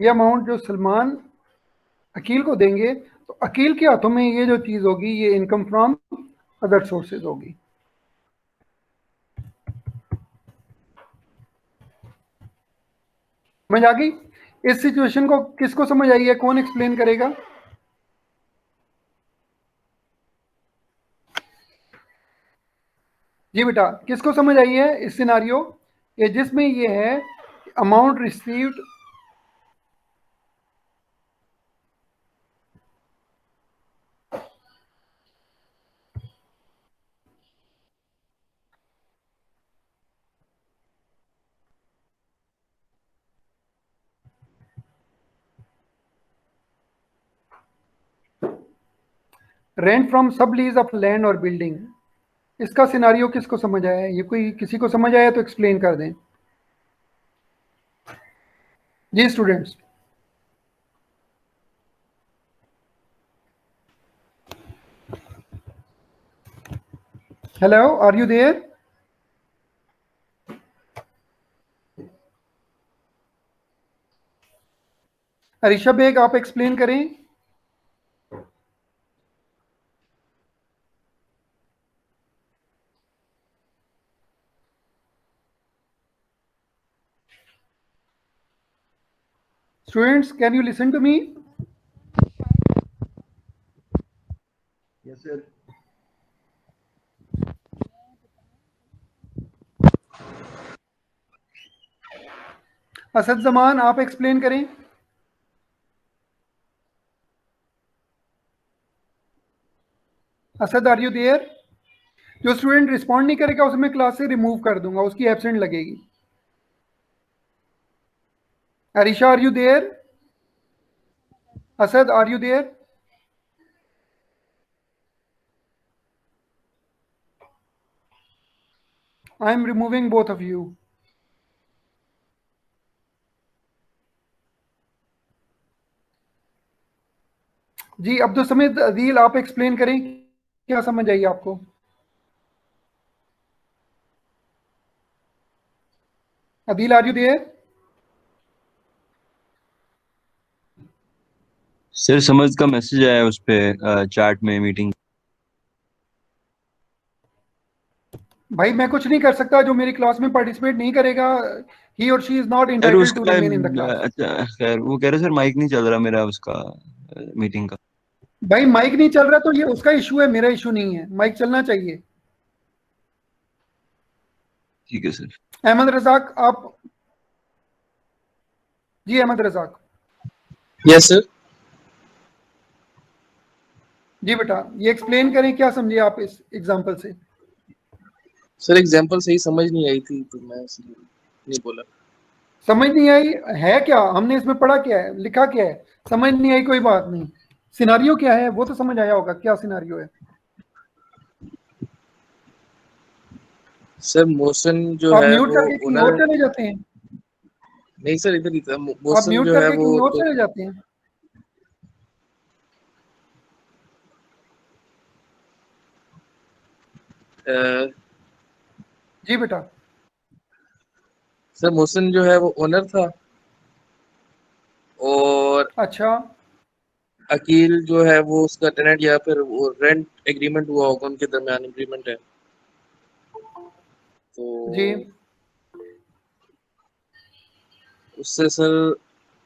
ये अमाउंट जो सलमान अकील को देंगे, तो अकील के हाथों में ये जो चीज होगी, ये इनकम फ्रॉम अदर सोर्सेज होगी। समझ आ गई? इस सिचुएशन को किसको समझ आई है? कौन एक्सप्लेन करेगा? जी बेटा, किसको समझ आई है इस सिनारियो ये, जिसमें ये है अमाउंट रिसीव्ड रेंट फ्रॉम सब लीज ऑफ लैंड और बिल्डिंग, इसका सिनारियो किसको समझ आया है? ये कोई किसी को समझ आया तो एक्सप्लेन कर दें। जी students, hello, are you there? Arisha Baig, आप एक्सप्लेन करें। Students, can you listen to me? Yes, sir. Asad Zaman, आप एक्सप्लेन करें। Asad, are you there? जो स्टूडेंट रिस्पॉन्ड नहीं करेगा उसे मैं क्लास से रिमूव कर दूंगा, उसकी एब्सेंट लगेगी। Arisha, are you there? Asad, are you there? I am removing both of you. जी अब्दुल समीद अदील, आप एक्सप्लेन करें, क्या समझ आई आपको? Adeel, are you there? Sir समझ का मैसेज आया उस पे चैट में मीटिंग। भाई मैं कुछ नहीं कर सकता, जो मेरी क्लास में पार्टिसिपेट नहीं करेगा, ही और she is not sir entitled to उसका रिमेन इन द क्लास। अच्छा खैर, वो कह रहे सर माइक नहीं चल रहा मेरा उसका मीटिंग का। भाई माइक नहीं चल रहा तो ये उसका इशू है, मेरा इशू नहीं है। माइक चलना चाहिए। ठीक है सर। अहमद रजाक, आप। जी अहमद रजाक। Yes sir. जी बेटा, ये एक्सप्लेन करें, क्या समझे आप इस एग्जांपल से? सर एग्जांपल सही समझ नहीं आई थी तो मैं इसलिए नहीं बोला। समझ नहीं आई है क्या? हमने इसमें पढ़ा क्या है, लिखा क्या है? समझ नहीं आई कोई बात नहीं, सिनारियो क्या है वो तो समझ आया होगा, क्या सिनारियो है। सर मोशन जो आप है म्यूट वो करके कहीं ओनर। और चले जाते हैं। नहीं सर, इधर ही था। आप मोशन म्यूट जो है करके वो कहीं और तो चले जाते हैं। जी बेटा। सर मोशन जो है वो ओनर था और अच्छा। अकील जो है वो उसका टेनेंट या फिर वो रेंट एग्रीमेंट हुआ होगा, उनके दरमियान एग्रीमेंट है। जी तो उससे सर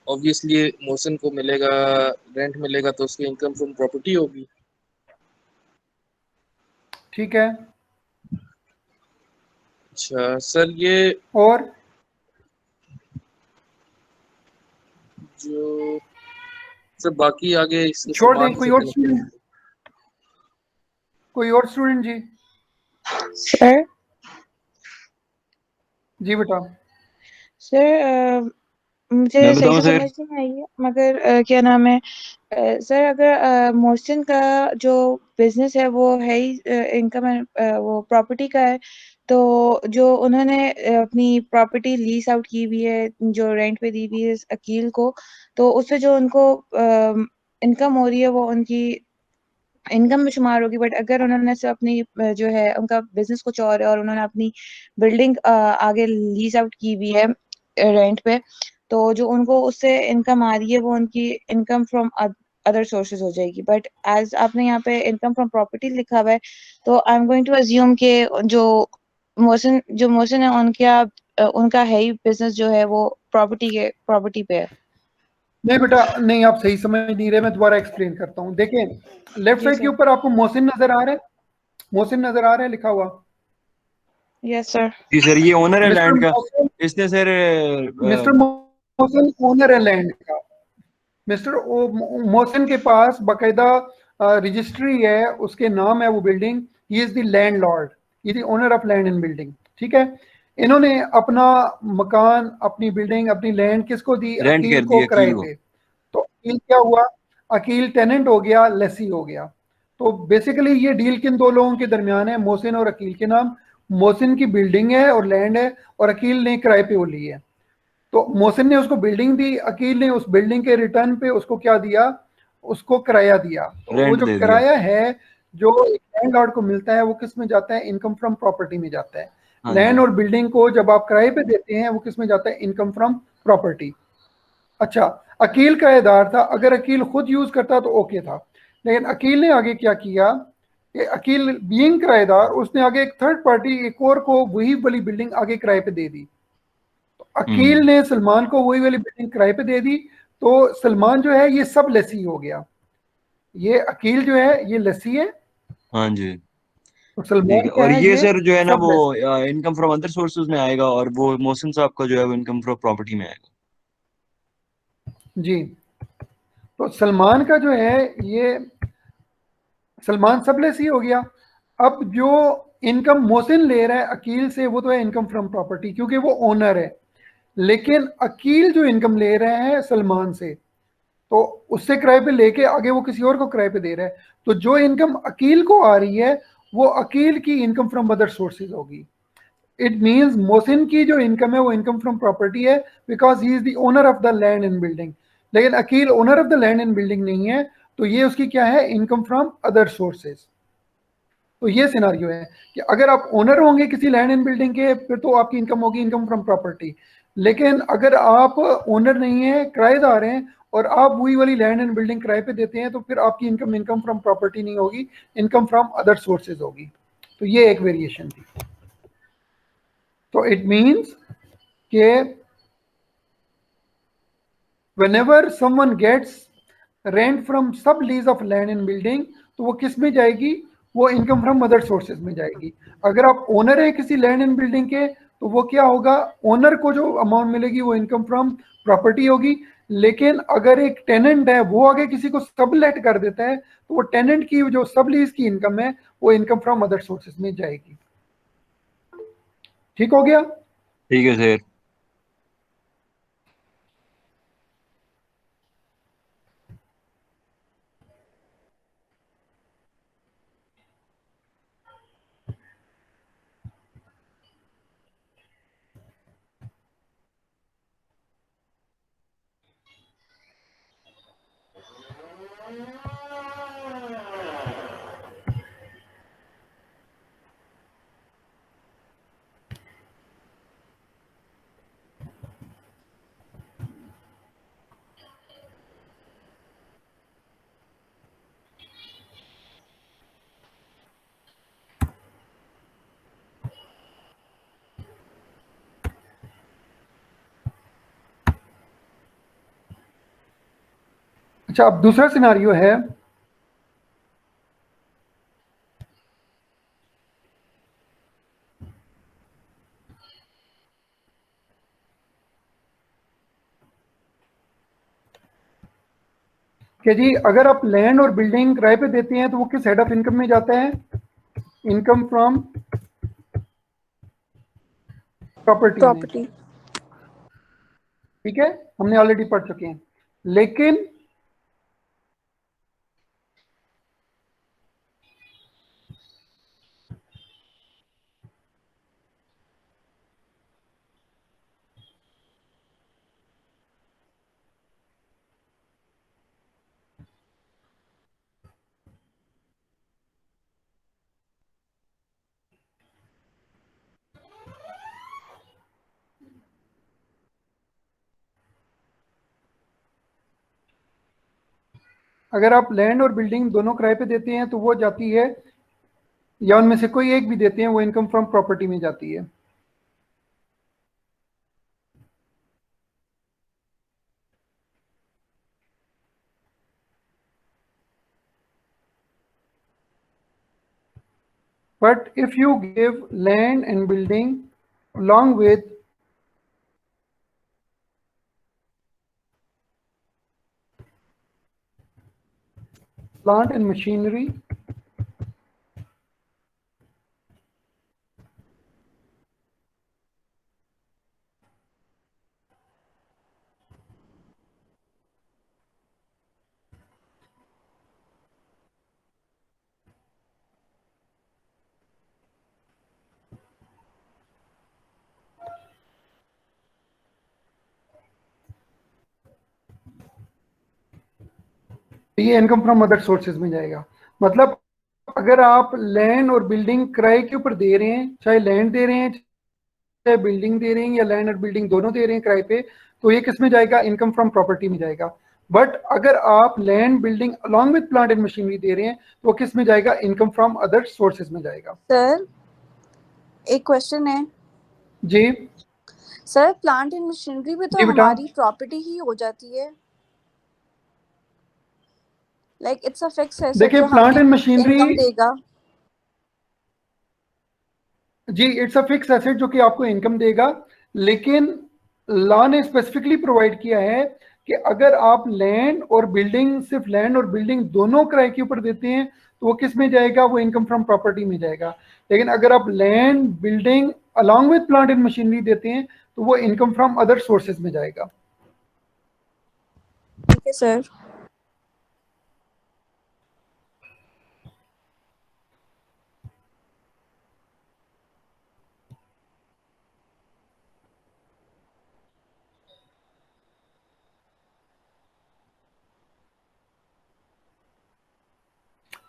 ऑब्वियसली मोशन को मिलेगा, रेंट मिलेगा, तो उसकी इनकम फ्रॉम प्रॉपर्टी होगी। ठीक है। अच्छा सर, ये और जो सर बाकी आगे इसके छोड़ सामान दें, कोई से और कनेक्टेड स्टूडेंट? है। कोई और स्टूडेंट? जी सर जी बेटा। सर मुझे मैं सही बताऊं से सर? समझ नहीं आई है, मगर क्या नाम है, सर अगर मोहसिन का जो बिजनेस है वो है ही इनकम वो प्रॉपर्टी का है, तो जो उन्होंने अपनी प्रॉपर्टी लीज आउट की हुई है, जो रेंट पे दी हुई है अकील को, तो उससे जो उनको इनकम हो रही है वो उनकी इनकम में शुमार होगी। बट अगर उन्होंने से अपनी जो है उनका बिजनेस कुछ और है और उन्होंने अपनी बिल्डिंग आगे लीज आउट की हुई है रेंट पे, तो जो उनको उससे इनकम आ रही है वो उनकी इनकम फ्रॉम अदर सोर्सेज हो जाएगी। बट एज आपने यहाँ पे इनकम फ्रॉम प्रॉपर्टी लिखा हुआ है, तो I am going to assume के जो मोहसिन है उनका है ही बिजनेस जो है वो प्रॉपर्टी पे है। नहीं बेटा, नहीं, आप सही समझ नहीं रहे, मैं दोबारा एक्सप्लेन करता हूँ। देखें, लेफ्ट जी साइड के सर। ऊपर आपको मोहसिन नजर आ रहा है? मोहसिन नजर आ रहा है लिखा हुआ? Yes sir. जी सर, ये ओनर है मिस्टर लैंड का। मोहसिन, इसने सर मिस्टर मोहसिन ओनर है लैंड का। मिस्टर मोहसिन के पास बाकायदा रजिस्ट्री है, उसके नाम है वो building. He is the landlord, he the owner of land and building. ठीक है। इन्होंने अपना मकान, अपनी बिल्डिंग, अपनी लैंड किसको दी? रेंट अकील कर को दिया किराए अकील को। पे। तो अकील क्या हुआ? अकील टेनेंट हो गया, लेसी हो गया। तो बेसिकली ये डील किन दो लोगों के दरमियान है? मोहसिन और अकील के नाम। मोहसिन की बिल्डिंग है और लैंड है, और अकील ने किराए पे वो ली है। तो मोहसिन ने उसको बिल्डिंग दी, अकील ने उस बिल्डिंग के रिटर्न पे उसको क्या दिया, उसको किराया दिया। तो वो रेंट जो दे दिया। किराया है जो लैंडलॉर्ड को मिलता है वो किस में जाता है, इनकम फ्रॉम प्रॉपर्टी में जाता है। हाँ लैंड जी। और बिल्डिंग को जब आप किराए पे देते हैं वो किस में जाता है, इनकम फ्रॉम प्रॉपर्टी। अच्छा, अकील किराएदार था, अगर अकील खुद यूज करता तो ओके था, लेकिन अकील ने आगे क्या किया कि अकील बीइंग किराएदार उसने आगे एक थर्ड पार्टी एक और को वही वाली बिल्डिंग आगे किराए पे दे दी। तो अकील ने सलमान को वही वाली बिल्डिंग किराए पे दे दी, तो सलमान जो है ये सब लस्सी हो गया, ये अकील जो है ये लस्सी है, हाँ जी। तो ठीक सलमान है। क्या और है, ये ये सर जो है ना सब वो लस्सी। इनकम फ्रॉम अदर सोर्सेज में आएगा, और वो मोहसिन साहब का जो है वो इनकम फ्रॉम प्रॉपर्टी में आएगा। जी, तो सलमान का जो है ये सलमान सबलेस ही हो गया। अब जो इनकम मोहसिन ले रहा है अकील से वो तो है इनकम फ्रॉम प्रॉपर्टी क्योंकि वो ओनर है, लेकिन अकील जो इनकम ले रहा है सलमान से, तो उससे किराए पे लेके आगे वो किसी और को किराए पे दे रहा है, तो जो इनकम अकील को आ रही है वो अकील की इनकम फ्रॉम अदर सोर्सेज होगी। इट मींस मोहसिन की जो इनकम है वो इनकम फ्रॉम प्रॉपर्टी है because he is the owner of the land and building, लेकिन Aqeel owner of the land and building नहीं है, तो ये उसकी क्या है, इनकम फ्रॉम अदर सोर्सेज। तो ये सिनारियो है कि अगर आप ओनर होंगे किसी लैंड एंड बिल्डिंग के फिर तो आपकी इनकम होगी इनकम फ्रॉम प्रॉपर्टी, लेकिन अगर आप ओनर नहीं है किराएदार हैं और आप वही वाली लैंड एंड बिल्डिंग किराए पे देते हैं तो फिर आपकी इनकम इनकम फ्रॉम प्रॉपर्टी नहीं होगी, इनकम फ्रॉम अदर सोर्सेज होगी। तो ये एक वेरिएशन थी। तो इट मीन्स के whenever someone gets rent from सब lease of land and building तो वो किस में जाएगी, वो इनकम फ्रॉम अदर सोर्सेज में जाएगी। अगर आप ओनर है किसी लैंड एंड बिल्डिंग के तो वो क्या होगा, ओनर को जो अमाउंट मिलेगी वो इनकम फ्रॉम प्रॉपर्टी होगी, लेकिन अगर एक टेनेंट है वो आगे किसी को सबलेट कर देता है तो वो टेनेंट की जो सब लीज की इनकम है वो इनकम फ्रॉम अदर सोर्सेज में जाएगी। ठीक हो गया। ठीक है सर। अच्छा, अब दूसरा सिनारियो है कि जी अगर आप लैंड और बिल्डिंग किराए पे देते हैं तो वो किस हेड ऑफ इनकम में जाता है, इनकम फ्रॉम प्रॉपर्टी में। प्रॉपर्टी। ठीक है, हमने ऑलरेडी पढ़ चुके हैं, लेकिन अगर आप लैंड और बिल्डिंग दोनों किराए पे देते हैं तो वो जाती है, या उनमें से कोई एक भी देते हैं, वो इनकम फ्रॉम प्रॉपर्टी में जाती है। But if you give land and building along with plant and machinery ये इनकम फ्रॉम अदर सोर्सेज में जाएगा। मतलब अगर आप लैंड और बिल्डिंग किराए के ऊपर दे रहे हैं, चाहे लैंड दे रहे हैं चाहे बिल्डिंग दे रहे हैं, या लैंड और बिल्डिंग दोनों दे रहे हैं किराए पे, तो ये किस में जाएगा? इनकम फ्रॉम प्रॉपर्टी में जाएगा। बट अगर आप land building along with plant and machinery दे रहे हैं तो वो किस में जाएगा? इनकम फ्रॉम अदर सोर्सेज में जाएगा। सर एक क्वेश्चन है जी सर, प्लांट एंड मशीनरी भी तो जी बेटा। हमारी प्रॉपर्टी ही हो जाती है, like it's a fix asset देखिए जो प्लांट एंड हमें मशीनरी, इनकम देगा। जी इट्स अ फिक्स एसेट जो कि आपको इनकम देगा, लेकिन लॉ ने स्पेसिफिकली प्रोवाइड किया है कि अगर आप लैंड और बिल्डिंग, सिर्फ लैंड और बिल्डिंग दोनों किराए के ऊपर देते हैं तो वो किस में जाएगा? वो इनकम फ्रॉम प्रॉपर्टी में जाएगा। लेकिन अगर आप land building along with plant and machinery देते हैं तो वो इनकम फ्रॉम अदर सोर्सेज में जाएगा। ठीक है सर।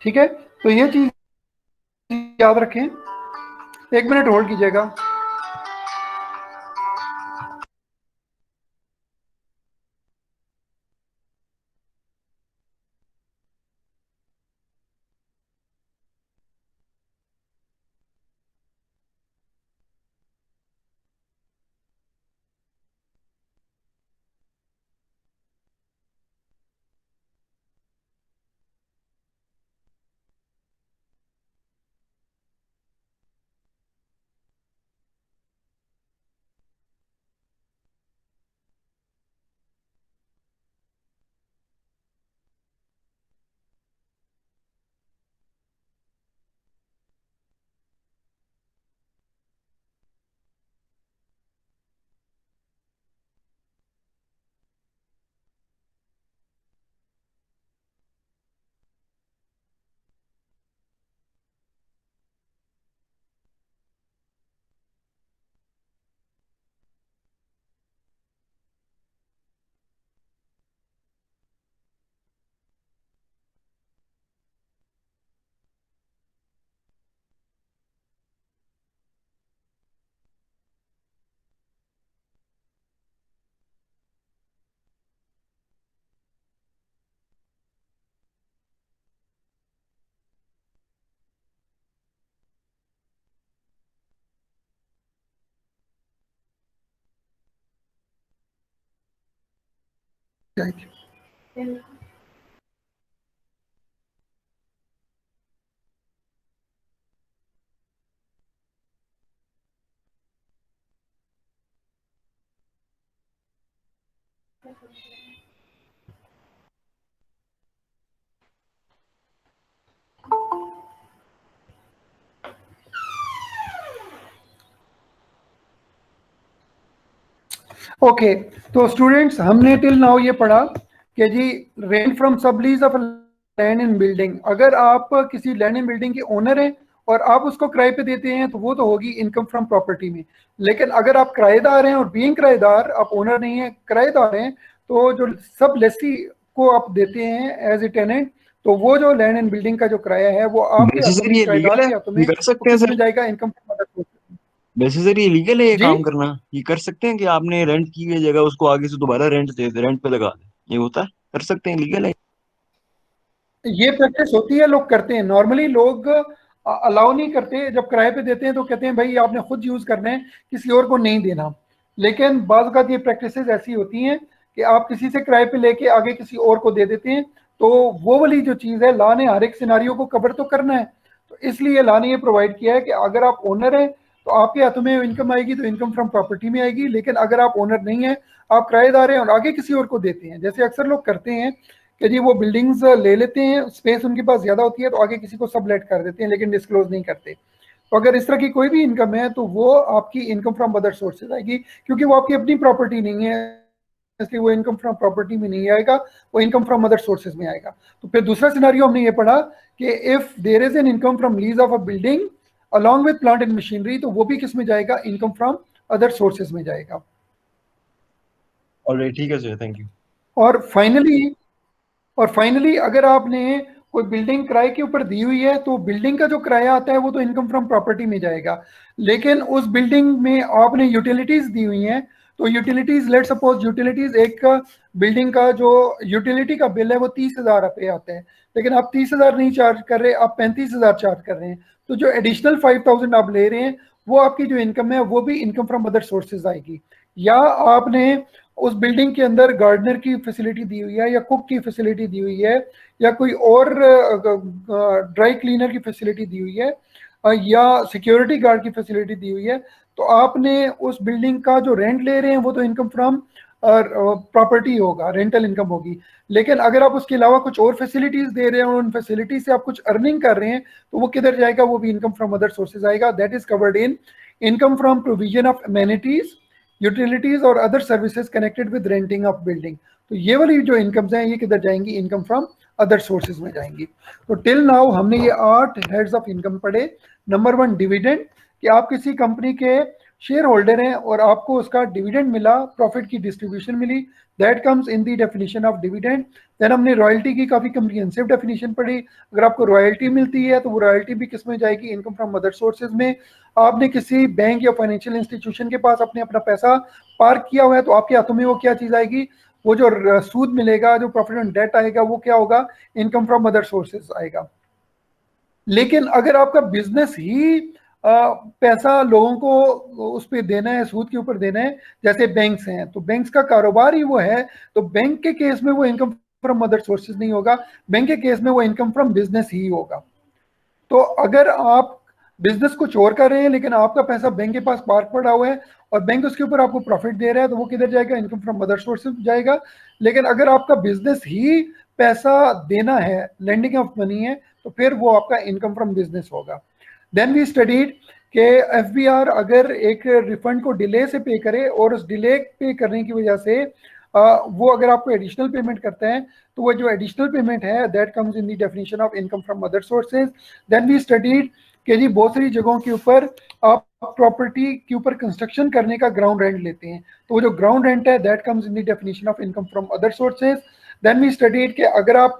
ठीक है, तो ये चीज याद रखें। 1 मिनट होल्ड कीजिएगा। ओके, तो स्टूडेंट्स हमने टिल नाउ ये पढ़ा कि जी rent from sublease of land and building, अगर आप किसी लैंड एंड बिल्डिंग के ओनर हैं और आप उसको किराए पे देते हैं तो वो तो होगी इनकम फ्रॉम प्रॉपर्टी में। लेकिन अगर आप किराएदार हैं और बीइंग किराएदार, आप ओनर नहीं है किराएदार हैं, तो जो सब लेसी को आप देते हैं एज ए टेनेंट, तो वो जो लैंड एंड बिल्डिंग का जो किराया है वो आपके वैसे हाथों सर में, ये किराएदार लीगल है, के हाथों ये में, कर सकते वो हैं किस सर? में जाएगा? Income from other sources. वैसे सर ये लीगल है ये जी काम करना? ये कर सकते हैं कि आपने रेंट की हुई जगह उसको आगे से दोबारा रेंट दे दे, रेंट पे लगा दे, ये होता है? कर सकते हैं, लीगल है? ये प्रैक्टिस होती है, लोग करते हैं। नॉर्मली लोग अलाउ नहीं करते, जब किराए पे देते हैं तो कहते हैं भाई आपने खुद यूज करना है, किसी और को नहीं देना। लेकिन बाज़ औक़ात ये प्रैक्टिसेस ऐसी होती हैं कि आप किसी से किराए पे लेके आगे किसी और को दे देते हैं, तो वो वाली जो चीज़ है, लॉ ने हर एक सिनारियो को कवर तो करना है, तो इसलिए लॉ ने ये प्रोवाइड किया है कि अगर आप ओनर हैं तो आपके हाथों में इनकम आएगी तो इनकम फ्रॉम प्रॉपर्टी में आएगी। लेकिन अगर आप ओनर नहीं है, आप किराएदार हैं और आगे किसी और को देते हैं, जैसे अक्सर लोग करते हैं कि जी वो बिल्डिंग्स ले लेते हैं, स्पेस उनके पास ज्यादा होती है तो आगे किसी को सबलेट कर देते हैं, लेकिन डिस्क्लोज नहीं करते। तो अगर इस तरह की कोई भी इनकम है तो वो आपकी इनकम फ्रॉम अदर सोर्सेज आएगी, क्योंकि वो आपकी अपनी प्रॉपर्टी नहीं है, इसलिए वो इनकम फ्रॉम प्रॉपर्टी में नहीं आएगा, वो इनकम फ्रॉम अदर सोर्सेज में आएगा। तो फिर दूसरा सिनेरियो हमने ये पढ़ा कि if there is an income from lease of a building along with plant and machinery, तो वो भी किस में जाएगा? इनकम फ्रॉम अदर सोर्सेज में जाएगा। ऑलराइट, ठीक है सर, थैंक यू। और फाइनली और फाइनली अगर आपने कोई बिल्डिंग किराए के ऊपर दी हुई है तो बिल्डिंग का जो किराया आता है वो तो इनकम फ्रॉम प्रॉपर्टी में जाएगा, लेकिन उस बिल्डिंग में आपने यूटिलिटीज दी हुई हैं, तो यूटिलिटीज, लेट सपोज यूटिलिटीज, एक बिल्डिंग का जो यूटिलिटी का बिल है वो 30,000 रुपये आता है, लेकिन आप 30,000 नहीं चार्ज कर रहे, आप 35,000 चार्ज कर रहे हैं, तो जो एडिशनल 5,000 आप ले रहे हैं वो आपकी जो इनकम है वो भी इनकम फ्रॉम अदर सोर्सेज आएगी। या आपने उस बिल्डिंग के अंदर गार्डनर की फैसिलिटी दी हुई है, या कुक की फैसिलिटी दी हुई है, या कोई और ड्राई क्लीनर की फैसिलिटी दी हुई है, या सिक्योरिटी गार्ड की फैसिलिटी दी हुई है, तो आपने उस बिल्डिंग का जो रेंट ले रहे हैं वो तो इनकम फ्रॉम प्रॉपर्टी होगा, रेंटल इनकम होगी। लेकिन अगर आप उसके अलावा कुछ और फैसिलिटीज दे रहे हैं और उन फैसिलिटीज से आप कुछ अर्निंग कर रहे हैं तो वो किधर जाएगा, वो भी इनकम फ्रॉम अदर सोर्सेज आएगा। That is covered in income from provision of amenities, utilities और other services connected with renting of building. तो ये वाली जो इनकम्स हैं ये किधर जाएंगी, इनकम फ्रॉम अदर सोर्सेज में जाएंगी। तो टिल नाउ हमने ये 8 हेड्स ऑफ इनकम पढ़े। नंबर 1 डिविडेंड, कि आप किसी कंपनी के शेयर होल्डर हैं और आपको उसका डिविडेंड मिला, प्रॉफिट की डिस्ट्रीब्यूशन मिली, that comes in the definition of dividend. Then हमने रॉयल्टी की काफी कम्प्रिहेंसिव डेफिनेशन पढ़ी, अगर आपको रॉयल्टी मिलती है तो वो रॉयल्टी भी किस में जाएगी, इनकम फ्रॉम अदर सोर्सेज में। आपने किसी बैंक या फाइनेंशियल इंस्टीट्यूशन के पास अपने अपना पैसा पार्क किया हुआ है तो आपके हाथों में वो क्या चीज आएगी, वो जो सूद मिलेगा, जो प्रॉफिट ऑन डेट आएगा वो क्या होगा, इनकम फ्रॉम अदर सोर्सेज आएगा। लेकिन अगर आपका बिजनेस ही पैसा लोगों को उस पर देना है, सूद के ऊपर देना है, जैसे बैंक्स हैं, तो बैंक्स का कारोबार ही वो है, तो बैंक के केस में वो इनकम फ्रॉम अदर सोर्सेज नहीं होगा, बैंक के केस में वो इनकम फ्रॉम बिजनेस ही होगा। तो अगर आप बिजनेस कुछ और कर रहे हैं लेकिन आपका पैसा बैंक के पास पार्क पड़ा हुआ है और बैंक उसके ऊपर आपको प्रॉफिट दे रहा है तो वो किधर जाएगा, इनकम फ्रॉम अदर सोर्सेज जाएगा। लेकिन अगर आपका बिजनेस ही पैसा देना है, लेंडिंग ऑफ मनी है, तो फिर वो आपका इनकम फ्रॉम बिजनेस होगा। देन वी स्टडीड कि एफबीआर अगर एक रिफंड को डिले से पे करे और उस डिले पे करने की वजह से वो अगर आपको एडिशनल पेमेंट करता है तो वो जो एडिशनल पेमेंट है that comes in the definition of income from other sources. Then we studied कि जी बहुत सारी जगहों के ऊपर आप प्रॉपर्टी के ऊपर कंस्ट्रक्शन करने का ग्राउंड रेंट लेते हैं, तो वो जो ग्राउंड रेंट है that comes in the definition of income from other sources. Then we studied कि अगर आप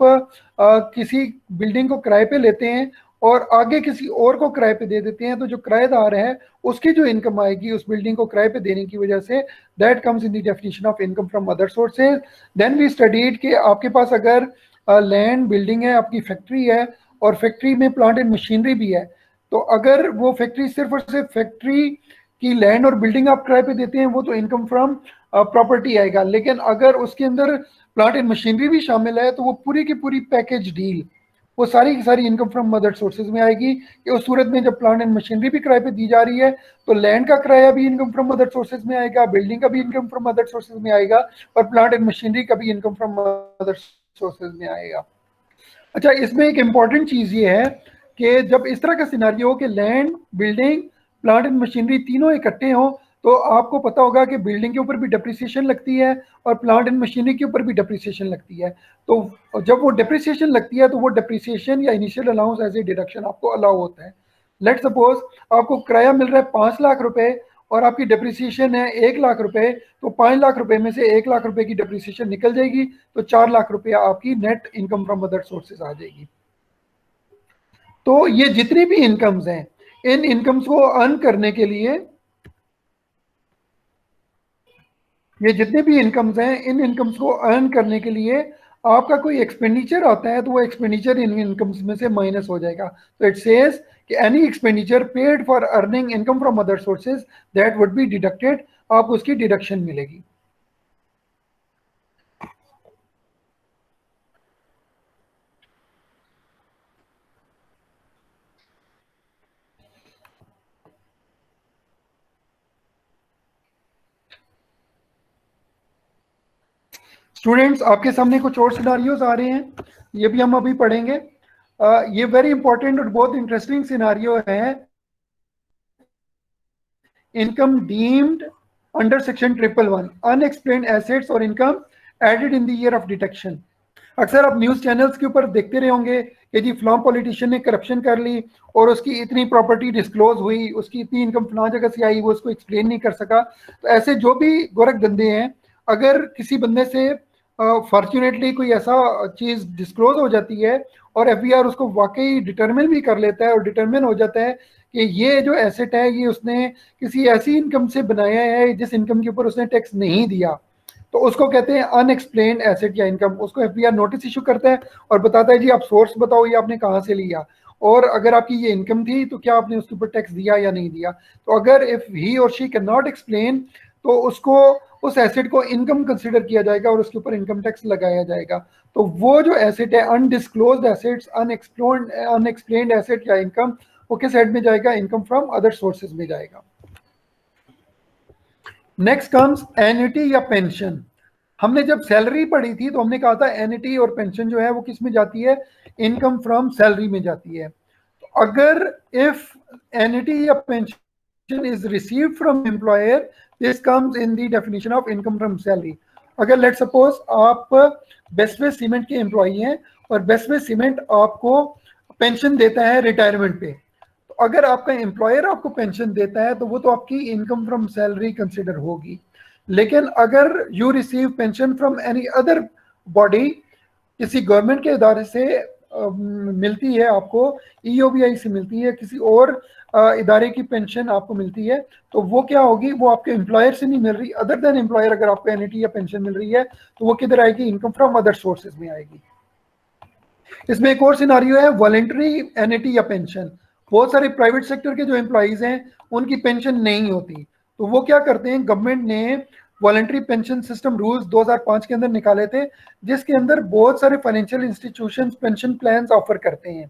किसी बिल्डिंग को किराए पे लेते हैं और आगे किसी और को किराए पे दे देते हैं तो जो किराएदार है उसकी जो इनकम आएगी उस बिल्डिंग को किराए पे देने की वजह से that comes in the definition of income from other sources. Then we studied कि आपके पास अगर लैंड, बिल्डिंग है, आपकी फैक्ट्री है और फैक्ट्री में प्लांट एंड मशीनरी भी है, तो अगर वो फैक्ट्री सिर्फ और सिर्फ फैक्ट्री की लैंड और बिल्डिंग आप किराए पे देते हैं वो तो इनकम फ्रॉम प्रॉपर्टी आएगा। लेकिन अगर उसके अंदर प्लांट एंड मशीनरी भी शामिल है तो वो पूरी की पूरी पैकेज डील, वो सारी की सारी इनकम फ्रॉम अदर सोर्सेज में आएगी। कि उस सूरत में जब प्लांट एंड मशीनरी भी किराए पे दी जा रही है तो लैंड का किराया भी इनकम फ्रॉम अदर सोर्सेज में आएगा, बिल्डिंग का भी इनकम फ्रॉम अदर सोर्सेज में आएगा और प्लांट एंड मशीनरी का भी इनकम फ्रॉम अदर सोर्सेज में आएगा। अच्छा, इसमें एक इम्पॉर्टेंट चीज ये है कि जब इस तरह का सिनारियो हो कि land, building, plant and machinery तीनों इकट्ठे हों तो आपको पता होगा कि बिल्डिंग के ऊपर भी डेप्रिसिएशन लगती है और प्लांट एंड मशीनरी के ऊपर भी डेप्रिसिएशन लगती है। तो जब वो डेप्रिसिएशन लगती है तो वो डेप्रिसिएशन या initial allowance as a deduction आपको अलाउ होता है। लेट सपोज आपको किराया मिल रहा है 5 लाख रुपए और आपकी डेप्रिसिएशन है 1 लाख रुपए, तो 5 लाख रुपए में से 1 लाख रुपए की डेप्रिसिएशन निकल जाएगी तो 4 लाख रुपया आपकी net income from other sources आ जाएगी। तो ये जितनी भी इनकम्स हैं, इन इनकम्स को अर्न करने के लिए, ये जितने भी इनकम्स हैं इन इनकम्स को अर्न करने के लिए आपका कोई एक्सपेंडिचर आता है तो वो एक्सपेंडिचर इन इनकम्स में से माइनस हो जाएगा। तो इट सेज कि any expenditure paid for earning income from other sources that would be deducted, आपको उसकी डिडक्शन मिलेगी। स्टूडेंट्स, आपके सामने कुछ और सिनारियोज आ रहे हैं, ये भी हम अभी पढ़ेंगे। ये वेरी इंपॉर्टेंट और बहुत इंटरेस्टिंग सिनारियो है। Income deemed under section 111, unexplained assets और income added in the year of detection. अक्सर आप न्यूज चैनल्स के ऊपर देखते रहे होंगे कि जी फलां पॉलिटिशियन ने करप्शन कर ली और उसकी इतनी प्रॉपर्टी डिस्क्लोज हुई, उसकी इतनी इनकम फलां जगह से आई, वो उसको एक्सप्लेन नहीं कर सका। तो ऐसे जो भी गोरख धंधे हैं, अगर किसी बंदे से फॉर्चुनेटली कोई ऐसा चीज डिस्क्लोज हो जाती है और एफबीआर उसको वाकई डिटरमिन भी कर लेता है और डिटरमिन हो जाता है कि ये जो एसेट है ये उसने किसी ऐसी इनकम से बनाया है जिस इनकम के ऊपर उसने टैक्स नहीं दिया, तो उसको कहते हैं अनएक्सप्लेन्ड एसेट या इनकम। उसको एफबीआर नोटिस इशू करता है और बताता है जी आप सोर्स बताओ ये आपने कहाँ से लिया, और अगर आपकी ये इनकम थी तो क्या आपने उसके ऊपर टैक्स दिया या नहीं दिया। तो अगर इफ ही और शी कैन नॉट एक्सप्लेन तो उसको उस एसेट को इनकम कंसीडर किया जाएगा और उसके ऊपर इनकम टैक्स लगाया जाएगा। तो वो जो एसेट है अनडिस्क्लोज्ड एसेट्स, अनएक्सप्लेन्ड एसेट या इनकम, वो किस हेड में जाएगा? इनकम फ्रॉम अदर सोर्सेज में जाएगा। नेक्स्ट कम्स एन्युटी या पेंशन। हमने जब सैलरी पढ़ी थी तो हमने कहा था एन्युटी और पेंशन जो है वो किस में जाती है? इनकम फ्रॉम सैलरी में जाती है। तो अगर इफ एन्युटी या pension is received from employer, this comes in the definition of income from salary. अगर लेट सपोज आप बेस्टवे सीमेंट के एम्प्लॉई हैं और बेस्टवे सीमेंट आपको पेंशन देता है रिटायरमेंट पे, तो अगर आपका एम्प्लॉयर आपको पेंशन देता है तो वो तो आपकी इनकम फ्रॉम सैलरी कंसिडर होगी। लेकिन अगर you receive pension from any other body, किसी गवर्नमेंट के इदारे से मिलती है, आपको ईओबीआई से मिलती है, किसी और इदारे की पेंशन आपको मिलती है, तो वो क्या होगी? वो आपके एम्प्लॉयर से नहीं मिल रही, अदर देन एम्प्लॉयर अगर आपको एन्युटी या पेंशन मिल रही है तो वो किधर आएगी? इनकम फ्रॉम अदर सोर्सेज में आएगी। इसमें एक और सिनारियो है वॉलंटरी एन्युटी या पेंशन। बहुत सारे प्राइवेट सेक्टर के जो एम्प्लॉइज हैं उनकी पेंशन नहीं होती, तो वो क्या करते हैं? गवर्नमेंट ने वॉलंटरी पेंशन सिस्टम रूल्स 2005 के अंदर निकाले थे, जिसके अंदर बहुत सारे financial institutions pension plans offer करते हैं।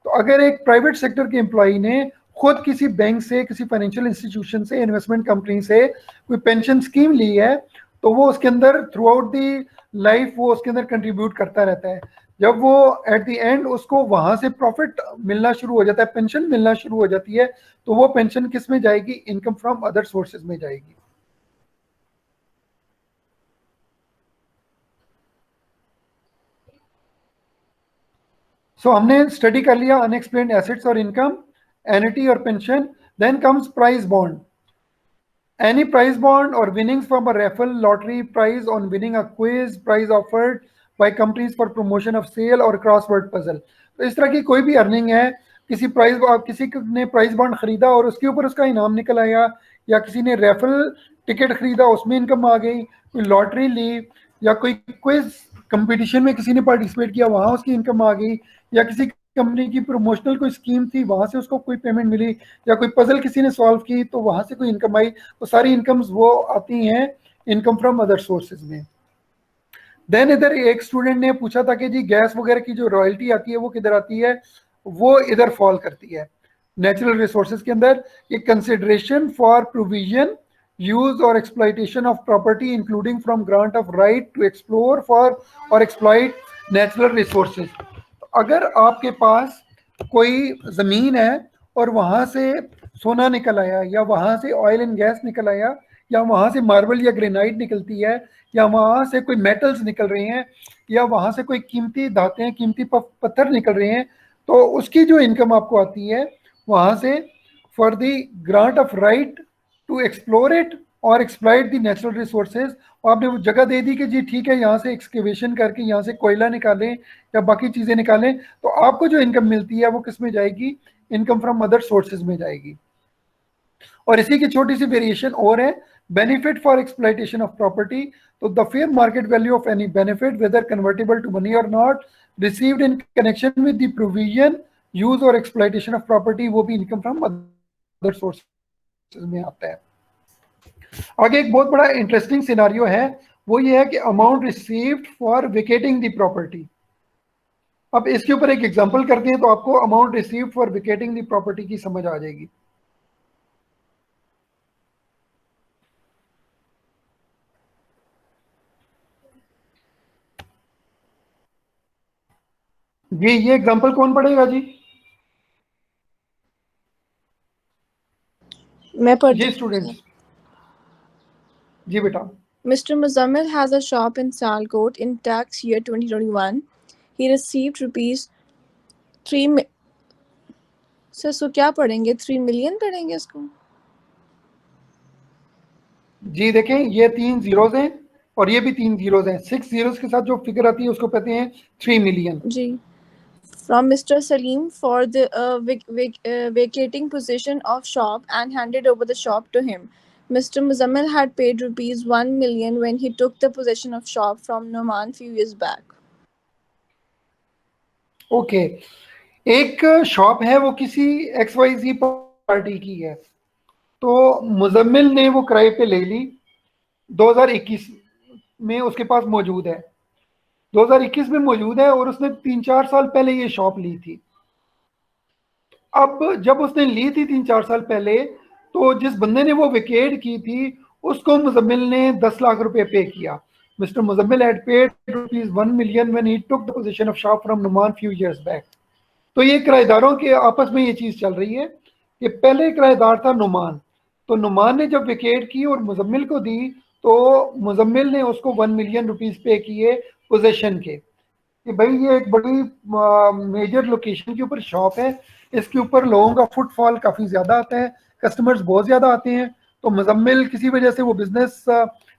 तो अगर एक प्राइवेट सेक्टर के एम्प्लॉई ने खुद किसी बैंक से, किसी फाइनेंशियल इंस्टीट्यूशन से, इन्वेस्टमेंट कंपनी से कोई पेंशन स्कीम ली है, तो वो उसके अंदर थ्रू आउट दी लाइफ वो उसके अंदर कंट्रीब्यूट करता रहता है। जब वो एट द एंड उसको वहां से प्रॉफिट मिलना शुरू हो जाता है, पेंशन मिलना शुरू हो जाती है, तो वो पेंशन किस में जाएगी? इनकम फ्रॉम अदर सोर्सेज में जाएगी। सो हमने स्टडी कर लिया अनएक्सप्लेन्ड एसेट्स और इनकम, एन्युटी और pension. Then comes prize bond. Any prize bond or winnings from a raffle, lottery, prize on winning a quiz, prize offered by companies for promotion of sale और crossword puzzle। तो इस तरह की कोई भी earning है, किसी प्राइज, किसी ने प्राइज बॉन्ड खरीदा और उसके ऊपर उसका इनाम निकल आया, या किसी ने रेफल टिकट खरीदा उसमें इनकम आ गई, कोई लॉटरी ली, या कोई क्विज कंपटीशन में किसी ने पार्टिसिपेट किया वहां उसकी इनकम आ गई, या किसी कंपनी की प्रमोशनल कोई स्कीम थी वहां से उसको कोई पेमेंट मिली, या कोई पजल किसी ने सॉल्व की तो वहां से कोई इनकम आई, तो सारी इनकम्स वो आती हैं इनकम फ्रॉम अदर सोर्सेज में। देन इधर एक स्टूडेंट ने पूछा था कि जी गैस वगैरह की जो रॉयल्टी आती है वो किधर आती है? वो इधर फॉल करती है नेचुरल रिसोर्सेज के अंदर। ये कंसिडरेशन फॉर प्रोविजन, यूज और exploitation of property including from grant of right to explore for और एक्सप्लॉइट नेचुरल रिसोर्सेज। अगर आपके पास कोई जमीन है और वहां से सोना निकल आया, या वहां से ऑयल एंड गैस निकल आया, या वहां से मार्बल या ग्रेनाइट निकलती है, या वहां से कोई मेटल्स निकल रहे हैं, या वहां से कोई कीमती धातें, कीमती पत्थर निकल रहे हैं, तो उसकी जो इनकम आपको आती है वहां से for the grant of right to explore it और एक्सप्लॉइट द नेचुरल रिसोर्सेज। आपने वो जगह दे दी कि जी ठीक है यहाँ से एक्सकेवेशन करके यहाँ से कोयला निकालें या बाकी चीजें निकालें, तो आपको जो इनकम मिलती है वो किस में जाएगी? इनकम फ्रॉम अदर सोर्सेज में जाएगी। और इसी की छोटी सी वेरिएशन और है, benefit for exploitation of property. तो the fair market value of any benefit whether convertible to money or not received in connection with the provision, use और एक्सप्लॉइटेशन ऑफ प्रॉपर्टी, वो भी इनकम फ्रॉम अदर सोर्सेज में आता है। आगे एक बहुत बड़ा इंटरेस्टिंग सिनारियो है, वो ये है कि amount received for vacating the property. अब इसके ऊपर एक एग्जांपल करते हैं तो आपको amount received for vacating the property की समझ आ जाएगी। जी ये एग्जांपल कौन पढ़ेगा जी? मैं पढ़ जी स्टूडेंट्स, जी बेटा। Mr. Muzammil has a shop in Salkot in tax year 2021. He received rupees 3 sir so क्या पढ़ेंगे? 3 मिलियन पढ़ेंगे इसको? जी देखें ये 3 जीरोस हैं, और ये भी 3 जीरोस हैं, 6 जीरोस के साथ जो फिगर आती है उसको कहते हैं 3 मिलियन। जी। From Mr. Salim for the vacating possession of shop and handed over the shop to him. Mr. Muzammil had paid rupees 1 million when he took the possession of shop from Noman few years back. Okay, एक shop है वो किसी XYZ party की है, तो मुजम्मिल ने वो किराए पे ले ली, 2021 में उसके पास मौजूद है, 2021 में मौजूद है और उसने 3-4 साल पहले ये शॉप ली थी। अब जब उसने ली थी 3-4 साल पहले, तो जिस बंदे ने वो विकेट की थी उसको मुजम्मिल ने 10 लाख रुपए पे किया। Mister Muzammil had paid rupees 1 million when he took the possession of shop from Numan few years back। तो ये किराएदारों के आपस में ये चीज चल रही है कि पहले किराएदार था नुमान, तो नुमान ने जब विकेट की और मुजम्मिल को दी तो मुजम्मिल ने उसको 1 मिलियन रुपीस पे किए पोजेशन के, कि भाई ये एक बड़ी मेजर लोकेशन के ऊपर शॉप है, इसके ऊपर लोगों का फुटफॉल काफ़ी ज़्यादा आता है, कस्टमर्स बहुत ज़्यादा आते हैं, तो मुजम्मिल किसी वजह से वो बिज़नेस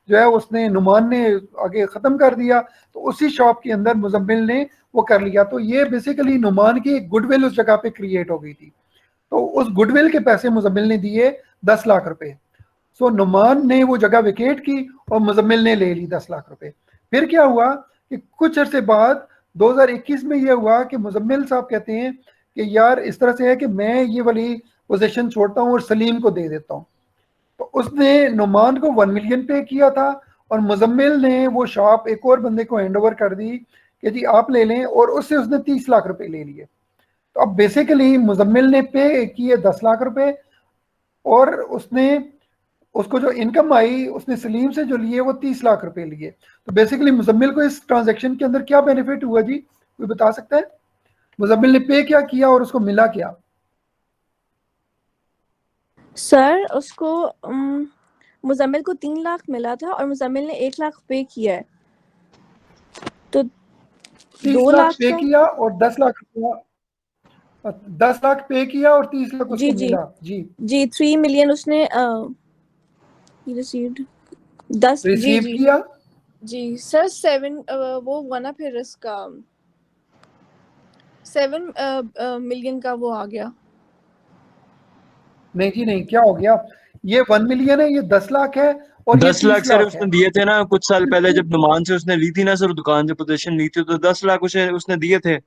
जो है उसने नुमान ने आगे ख़त्म कर दिया, तो उसी शॉप के अंदर मुजम्मिल ने वो कर लिया। तो ये बेसिकली नुमान की एक गुडविल उस जगह पे क्रिएट हो गई थी, तो उस गुडविल के पैसे मुजम्मिल ने दिए 10 लाख रुपए। सो नुमान ने वो जगह विकेट की और मुजम्मिल ने ले ली 10 लाख रुपए। फिर क्या हुआ कि कुछ अरसे बाद 2021 में ये हुआ कि मुजम्मिल साहब कहते हैं कि यार इस तरह से है कि मैं ये वाली पोजीशन छोड़ता हूँ और सलीम को दे देता हूँ। तो उसने नुमान को 1 मिलियन पे किया था और मुजम्मिल ने वो शॉप एक और बंदे को हैंड ओवर कर दी कि जी आप ले लें, और उससे उसने 30 लाख रुपए ले लिए। तो अब बेसिकली मुजम्मिल ने पे किए 10 लाख रुपए और उसने उसको जो इनकम आई उसने सलीम से जो लिए वो 30 लाख रुपए लिए। तो बेसिकली मुजम्मिल को इस ट्रांजैक्शन के अंदर क्या बेनिफिट हुआ जी, कोई बता सकता है? मुजम्मिल ने पे क्या किया और उसको मिला क्या? सर उसको मुजम्मिल को 3 लाख मिला था और मुजम्मिल ने 1 लाख पे किया है, तो 2 लाख पे किया और 10 लाख रुपया, 10 लाख पे किया और 30 लाख उसको मिला। जी 3 मिलियन उसने रिसीव्ड 10 रिसीव किया जी सर 7 वो बना फिर इसका 7 मिलियन का वो आ गया। नहीं जी नहीं, क्या हो गया, ये 1 मिलियन है, ये 10 लाख है और 10 ये लाख 30 सर लाख उसने है। दिए थे ना कुछ साल पहले, जब नुमान से उसने ली थी ना सर दुकान, जो पोजीशन ली थी, तो 10 लाख उसने दिए थे।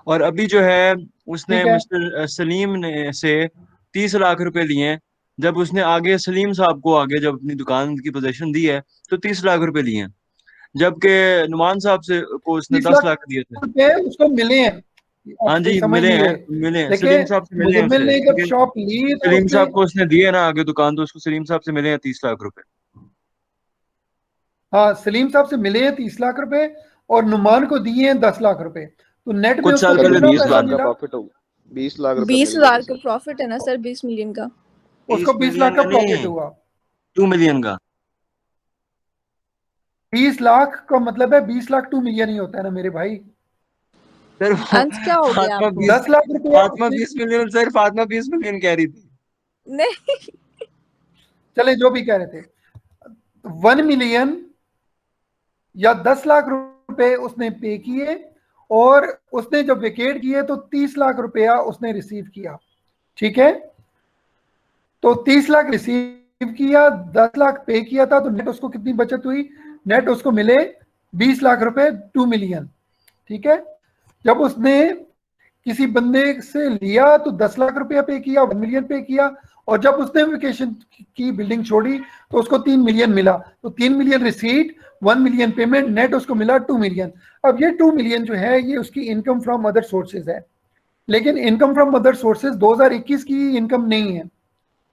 और अभी जो है उसने ठीक है, मिस्टर सलीम ने से 30 लाख रुपए लिए हैं। जब उसने आगे सलीम साहब को आगे जब अपनी दुकान की पोजीशन दी है तो 30 लाख रुपए लिए हैं, जबकि नुमान साहब से को उसने 30 10 लाख लाख दिए थे। रुपए उसको मिले हैं, आप हाँ सही जी समझ मिले नहीं हैं, रहे। मिले हैं, देखिए सलीम साहब से मिले हैं मुजम्मिल उसे, ने जब क्योंकि शॉप ली तो सलीम उसने, साहब को उसने दिए ना आगे दुकान, तो उसको सलीम साहब से मिले हैं 30 लाख रुपए। हाँ सलीम साहब से मिले हैं 30 लाख रुपए और नुमान को दिए हैं 10 लाख रुपए, तो नेट में कुछ उसको साल पहले कितना 20 पैसा लाख का मिला? प्रॉफिट हो 20 लाख रुपए 20 मिल गए हजार थे का प्रॉफिट है ना सर, 20 मिलियन का। उसको 20 20 लाख मिलियन का का प्रॉफिट नहीं, हुआ। 2 मिलियन का। 20 लाख का मतलब है 20 लाख 2 मिलियन ही होता है ना मेरे भाई। सर अंत क्या हो गया फातिमा आपको? 10 लाख रुपया Fatima 20 million sir, Fatima 20 million कह रही थी। नहीं चले जो भी कह रहे थे, 1 मिलियन या 10 लाख रुपए उसने पे किए और उसने जब विकेट किए तो 30 लाख रुपया उसने रिसीव किया। ठीक है, तो 30 लाख रिसीव किया, 10 लाख पे किया था, तो नेट उसको कितनी बचत हुई? नेट उसको मिले 20 लाख रुपए, 2 मिलियन। ठीक है, जब उसने किसी बंदे से लिया तो 10 लाख रुपया पे किया, 1 मिलियन पे किया, और जब उसने वेकेशन की बिल्डिंग छोड़ी तो उसको 3 मिलियन मिला, तो 3 million receipt, 1 million payment, net उसको मिला 2 मिलियन। अब ये 2 मिलियन जो है ये उसकी इनकम फ्रॉम अदर सोर्सेज है, लेकिन इनकम फ्रॉम अदर सोर्सेज 2021 की इनकम नहीं है।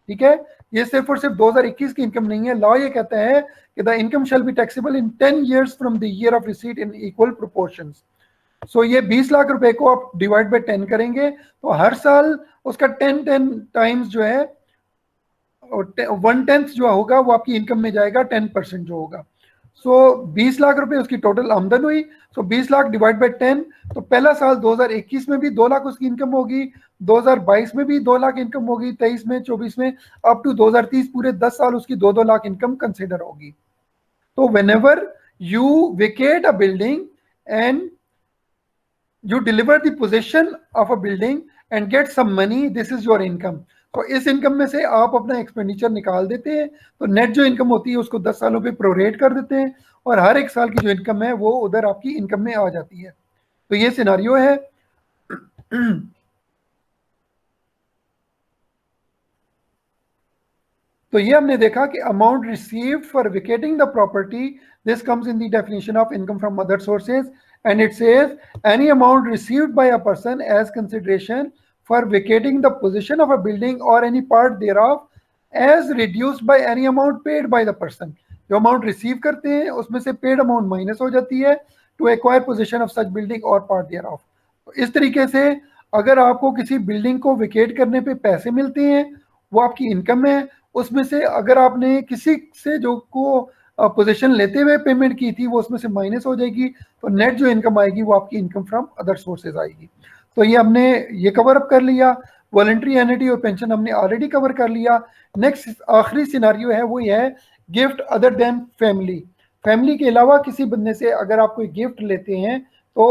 ठीक है, ये सिर्फ और सिर्फ 2021 की इनकम नहीं है। लॉ ये कहता है कि the income shall be taxable in 10 years from the year of receipt in equal proportions. So ये 20 लाख रुपए को आप डिवाइड बाय 10 करेंगे तो हर साल उसका 10 टाइम्स जो है 1/10 जो होगा वो आपकी इनकम में जाएगा, 10% जो होगा। सो 20 लाख रुपए उसकी टोटल आमदन हुई। सो 20 लाख डिवाइड बाय 10, तो पहला साल 2021 में भी 2 लाख उसकी इनकम होगी, 2022 में भी 2 लाख इनकम होगी, 23 में, 24 में, अप टू 2030 पूरे 10 साल उसकी 2-2 लाख इनकम कंसिडर होगी। तो whenever you vacate a building and you deliver the possession of a building and get some money, this is your income. तो इस इनकम में से आप अपना एक्सपेंडिचर निकाल देते हैं, तो नेट जो इनकम होती है उसको 10 सालों पे प्रोरेट कर देते हैं और हर एक साल की जो इनकम है वो उधर आपकी इनकम में आ जाती है। तो ये सिनारियो है। तो ये हमने देखा कि amount received for vacating the property, this comes in the definition of income from other sources and it says any amount received by a person as consideration for vacating the possession of a building or any part thereof as reduced by any amount paid by the person। जो amount receive करते हैं उसमें से paid amount minus हो जाती है to acquire position of such building और part thereof. तो इस तरीके से अगर आपको किसी बिल्डिंग को वेकेट करने पे पैसे मिलते हैं वो आपकी इनकम है, उसमें से अगर आपने किसी से जो को पोजीशन लेते हुए पेमेंट की थी वो उसमें से माइनस हो जाएगी, तो नेट जो इनकम आएगी वो आपकी इनकम फ्रॉम अदर सोर्सेज आएगी। तो ये हमने ये कवर अप कर लिया। वॉलंटरी एन्युटी और पेंशन हमने ऑलरेडी कवर कर लिया। नेक्स्ट आखिरी सिनारियो है वो ये है gift other than family. Family के अलावा किसी बंदे से अगर आप कोई गिफ्ट लेते हैं तो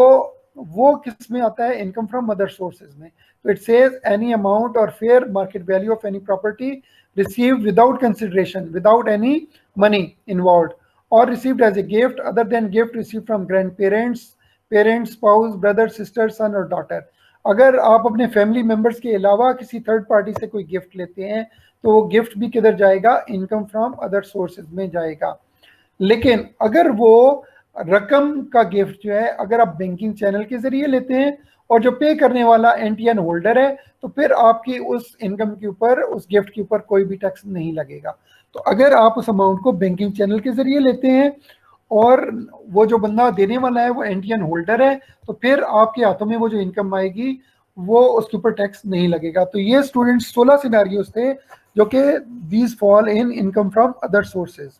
वो किस में आता है, इनकम फ्रॉम अदर सोर्सेज में। तो इट सेज एनी अमाउंट और fair market value of any property received without consideration, without any money involved, or received as a gift other than gift received from grandparents, parents, spouse, brother, sister, son or daughter। अगर आप अपने family members के अलावा किसी third party से कोई gift लेते हैं तो वो गिफ्ट भी किधर जाएगा, इनकम फ्रॉम अदर सोर्सेज में जाएगा। लेकिन अगर वो रकम का गिफ्ट जो है अगर आप बैंकिंग चैनल के जरिए लेते हैं और जो पे करने वाला एनटीएन होल्डर है तो फिर आपकी उस इनकम के ऊपर, उस गिफ्ट के ऊपर कोई भी टैक्स नहीं लगेगा। तो अगर आप उस अमाउंट को बैंकिंग चैनल के जरिए लेते हैं और वो जो बंदा देने वाला है वो एनटीएन होल्डर है तो फिर आपके हाथों में वो जो इनकम आएगी वो उसके ऊपर टैक्स नहीं लगेगा। तो ये स्टूडेंट्स 16 सिनेरियोस थे जो कि these fall in income from other sources.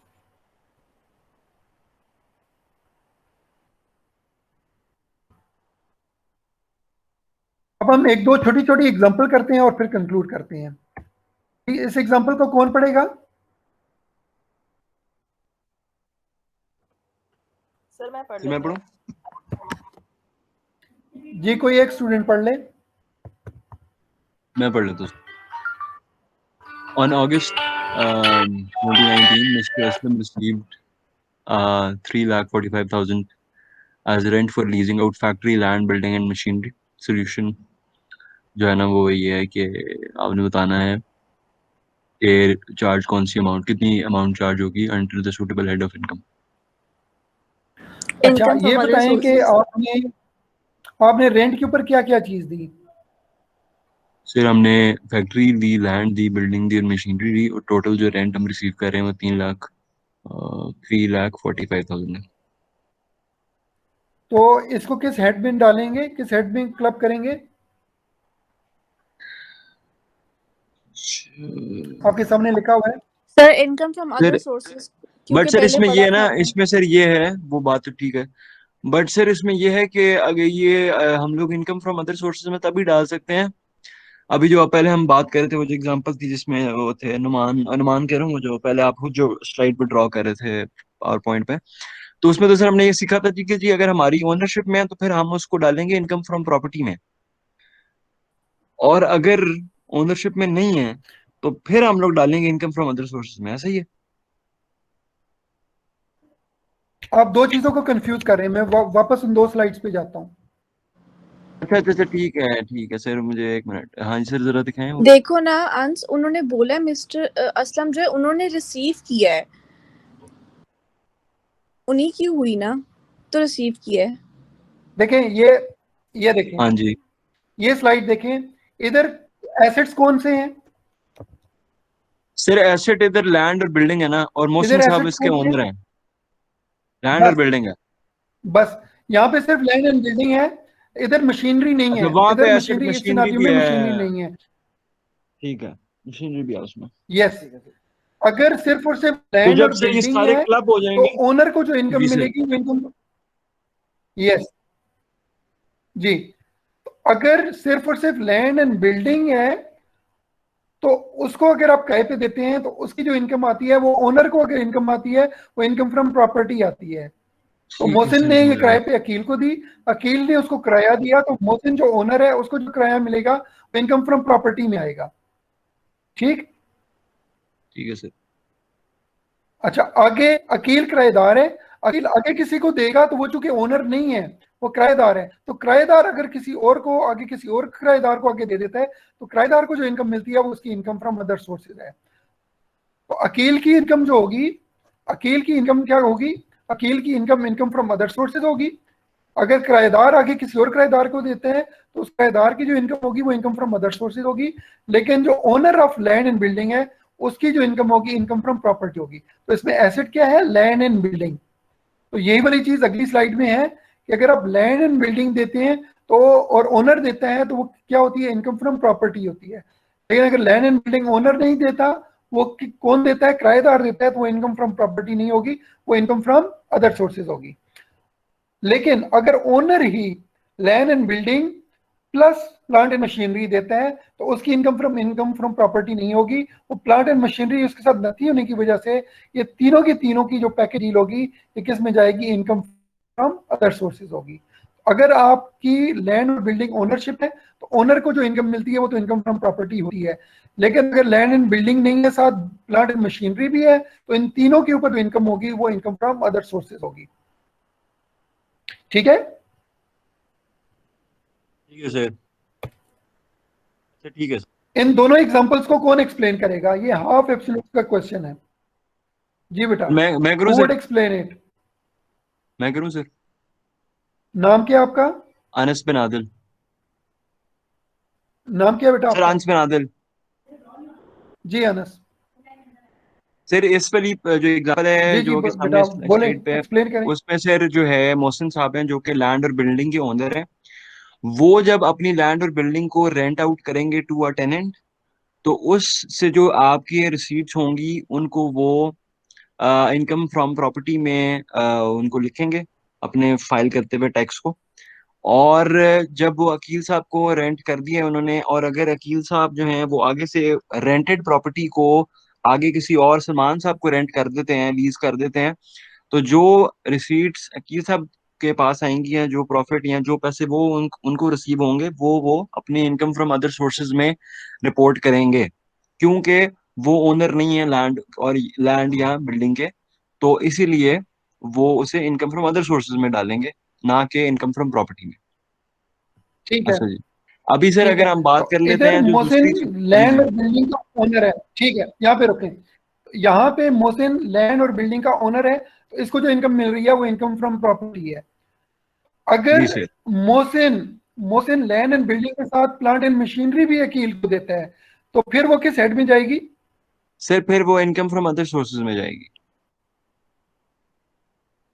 अब हम एक दो छोटी छोटी एग्जांपल करते हैं और फिर कंक्लूड करते हैं। इस एग्जांपल को कौन पढ़ेगा? सर मैं पढ़ मैं लेता पढ़ूं? जी कोई एक स्टूडेंट पढ़ ले। मैं पढ़ लेता हूँ। On August 2019, Mr. Aslam received 3,45,000 as rent for leasing out factory, land, building and machinery. Solution जो है ना वो ये है कि आपने बताना है कि चार्ज कौन सी अमाउंट, कितनी अमाउंट चार्ज होगी under the suitable head of income. अच्छा Income ये from other बताएं कि sources. आपने रेंट के ऊपर क्या क्या चीज दी? सर हमने फैक्ट्री दी, लैंड दी, बिल्डिंग दी और मशीनरी दी और टोटल जो रेंट हम रिसीव कर रहे हैं वो 3,45,000 है। तो इसको किस हेड में डालेंगे, किस हेड में क्लब करेंगे? आपके सामने लिखा हुआ है Sir, income from other sir sources. But क्योंकि सर पहले इसमें पढ़ा ये है था ना, आपने। इसमें सर ये है वो बात तो ठीक है, बट सर इसमें ये है कि अगर ये हम लोग इनकम फ्रॉम अदर सोर्सेज में तभी डाल सकते हैं। अभी जो पहले हम बात कर रहे थे वो जो एग्जांपल थी जिसमें वो थे अनुमान कह रहा हूँ, जो पहले आप खुद जो स्लाइड पे ड्रॉ कर रहे थे पावर पॉइंट पे, तो उसमें तो सर हमने ये सीखा था कि जी अगर हमारी ओनरशिप में है तो फिर हम उसको डालेंगे इनकम फ्रॉम प्रॉपर्टी में, और अगर ओनरशिप में नहीं है तो फिर हम लोग डालेंगे इनकम फ्रॉम अदर सोर्सेज में। ऐसा ही है? आप दो चीजों को कंफ्यूज कर रहे हैं। मैं वापस उन दो स्लाइड्स पे जाता हूँ। अच्छा अच्छा अच्छा ठीक है सर, मुझे एक मिनट, हाँ जी सर जरा दिखाएं वो। देखो ना अंश, उन्होंने बोला मिस्टर असलम जो है उन्होंने रिसीव किया है, उन्हीं की हुई ना, तो रिसीव किया है। देखें ये देखें, हाँ जी ये स्लाइड देखें, इधर एसेट्स कौन से हैं? सर एसेट इधर लैंड और बिल्डिंग है ना, और मोहसिन इधर साहब एसेट्स इसके कौन से ओनर हैं? हैं। लैंड और बस बिल्डिंग है। बस यहाँ पे सिर्फ लैंड एंड बिल्डिंग है, इधर मशीनरी नहीं अच्छा है। वहां पे इधर एसेट मशीनरी, इस मशीनरी सिनारियो भी में है, मशीनरी नहीं है। ठीक है मशीनरी भी है उसमें। यस, अगर सिर्फ और सिर्फ तो लैंड जब और से ये बिल्डिंग सारे है क्लब हो तो जाएंगे ओनर को जो इनकम जी सर, मिलेगी वो इनकम, यस जी, अगर सिर्फ और सिर्फ लैंड एंड बिल्डिंग है तो उसको अगर आप किराए पे देते हैं तो उसकी जो इनकम आती है वो ओनर को अगर इनकम आती है वो इनकम फ्रॉम प्रॉपर्टी आती है। तो ठीक है मोहसिन सर, ने ये समझ किराए गया। पे अकील को दी, अकील ने उसको किराया दिया, तो मोहसिन जो ओनर है उसको जो किराया मिलेगा वो इनकम फ्रॉम प्रॉपर्टी में आएगा। ठीक ठीक है सर। अच्छा, आगे अकील किराएदार है, अकील आगे किसी को देगा तो वो चूंकि ओनर नहीं है वो किराएदार है, तो किराएदार अगर किसी और को आगे किसी और किराएदार को आगे दे देता है तो किराएदार को जो इनकम मिलती है वो उसकी इनकम फ्रॉम अदर सोर्सेज है। तो अकील की इनकम जो होगी, अकील की इनकम क्या होगी, अकील की income income from other sources होगी। अगर किराएदार आगे किसी और किराएदार को देते हैं तो उस किराएदार की जो इनकम होगी वो इनकम फ्रॉम अदर सोर्सेज होगी। लेकिन जो owner of land and building है उसकी जो इनकम होगी इनकम फ्रॉम प्रॉपर्टी होगी। तो इसमें एसेट क्या है, लैंड एंड बिल्डिंग। तो यही वाली चीज अगली स्लाइड में है कि अगर आप लैंड एंड बिल्डिंग देते हैं तो और ओनर देता है तो वो क्या होती है, इनकम फ्रॉम प्रॉपर्टी होती है। लेकिन अगर लैंड एंड बिल्डिंग ओनर नहीं देता, वो कौन देता है, किराएदार देता है, तो वो इनकम फ्रॉम प्रॉपर्टी नहीं होगी, वो इनकम फ्रॉम अदर सोर्सेज होगी। लेकिन अगर owner he land and building plus plant and machinery देता है तो उसकी इनकम फ्रॉम प्रॉपर्टी नहीं होगी। वो प्लांट एंड मशीनरी उसके साथ नहीं होने की वजह से ये तीनों की जो पैकेज डील होगी ये किस में जाएगी, इनकम फ्रॉम अदर सोर्सेज होगी। अगर आपकी लैंड और बिल्डिंग ओनरशिप है तो ओनर को जो इनकम मिलती है वो तो इनकम फ्रॉम प्रॉपर्टी होती है। लेकिन अगर लैंड एंड बिल्डिंग नहीं है, साथ प्लांट एंड मशीनरी भी है, तो इन तीनों के ऊपर जो इनकम होगी वो इनकम फ्रॉम अदर सोर्सेज होगी। ठीक है, ठीक है सर। ठीक है सर। इन दोनों एग्जांपल्स को कौन एक्सप्लेन करेगा, ये हाफ एब्सोल्यूट का क्वेश्चन है। जी बेटा, मैं करूं Who sir? would explain it? मैं करूं सर? नाम क्या आपका, अनस बिन आदिल। नाम क्या बेटा सर आपका? अनस बिन आदिल। जी अनस, सर इस वाली जो एग्जांपल है जी जो कि बेटा सामने बोले, स्लाइड पे है, एक्सप्लेन करें। उसमें सर जो है मोहसिन साहब हैं जो कि लैंड और बिल्डिंग के ओनर हैं। वो जब अपनी लैंड और बिल्डिंग को रेंट आउट करेंगे टू अ टेनेंट, तो उससे जो आपकी रिसीट्स होंगी उनको वो इनकम फ्रॉम प्रॉपर्टी में उनको लिखेंगे अपने फाइल करते हुए टैक्स को। और जब वो वकील साहब को रेंट कर दिया उन्होंने, और अगर वकील साहब जो हैं वो आगे से रेंटेड प्रॉपर्टी को आगे किसी और सलमान साहब को रेंट कर देते हैं, लीज कर देते हैं, तो जो रिसीट्स वकील साहब के पास आएंगी या जो प्रॉफिट या जो पैसे वो उनको रिसीव होंगे वो अपने इनकम फ्रॉम अदर सोर्सेज में रिपोर्ट करेंगे, क्योंकि वो ओनर नहीं है लैंड और लैंड या बिल्डिंग के। तो इसीलिए वो उसे इनकम फ्रॉम अदर सोर्सेज में डालेंगे, ना कि इनकम फ्रॉम प्रॉपर्टी में। ठीक है, अच्छा जी। अभी सर ठीक है। अगर हम बात तो कर लेते इधर हैं जो मोहसिन दूसरी जी लैंड जी और बिल्डिंग का ओनर है, ठीक है, यहाँ पे रुकें। यहाँ पे मोहसिन लैंड और बिल्डिंग का ओनर है, तो इसको जो इनकम मिल रही है वो इनकम फ्रॉम प्रॉपर्टी है। जी अगर sir. Mohsin Mohsin land and building के साथ प्लांट एंड मशीनरी भी अकील को देता है तो फिर वो किस हेड में जाएगी? सर फिर वो इनकम फ्रॉम अदर सोर्सेज में जाएगी।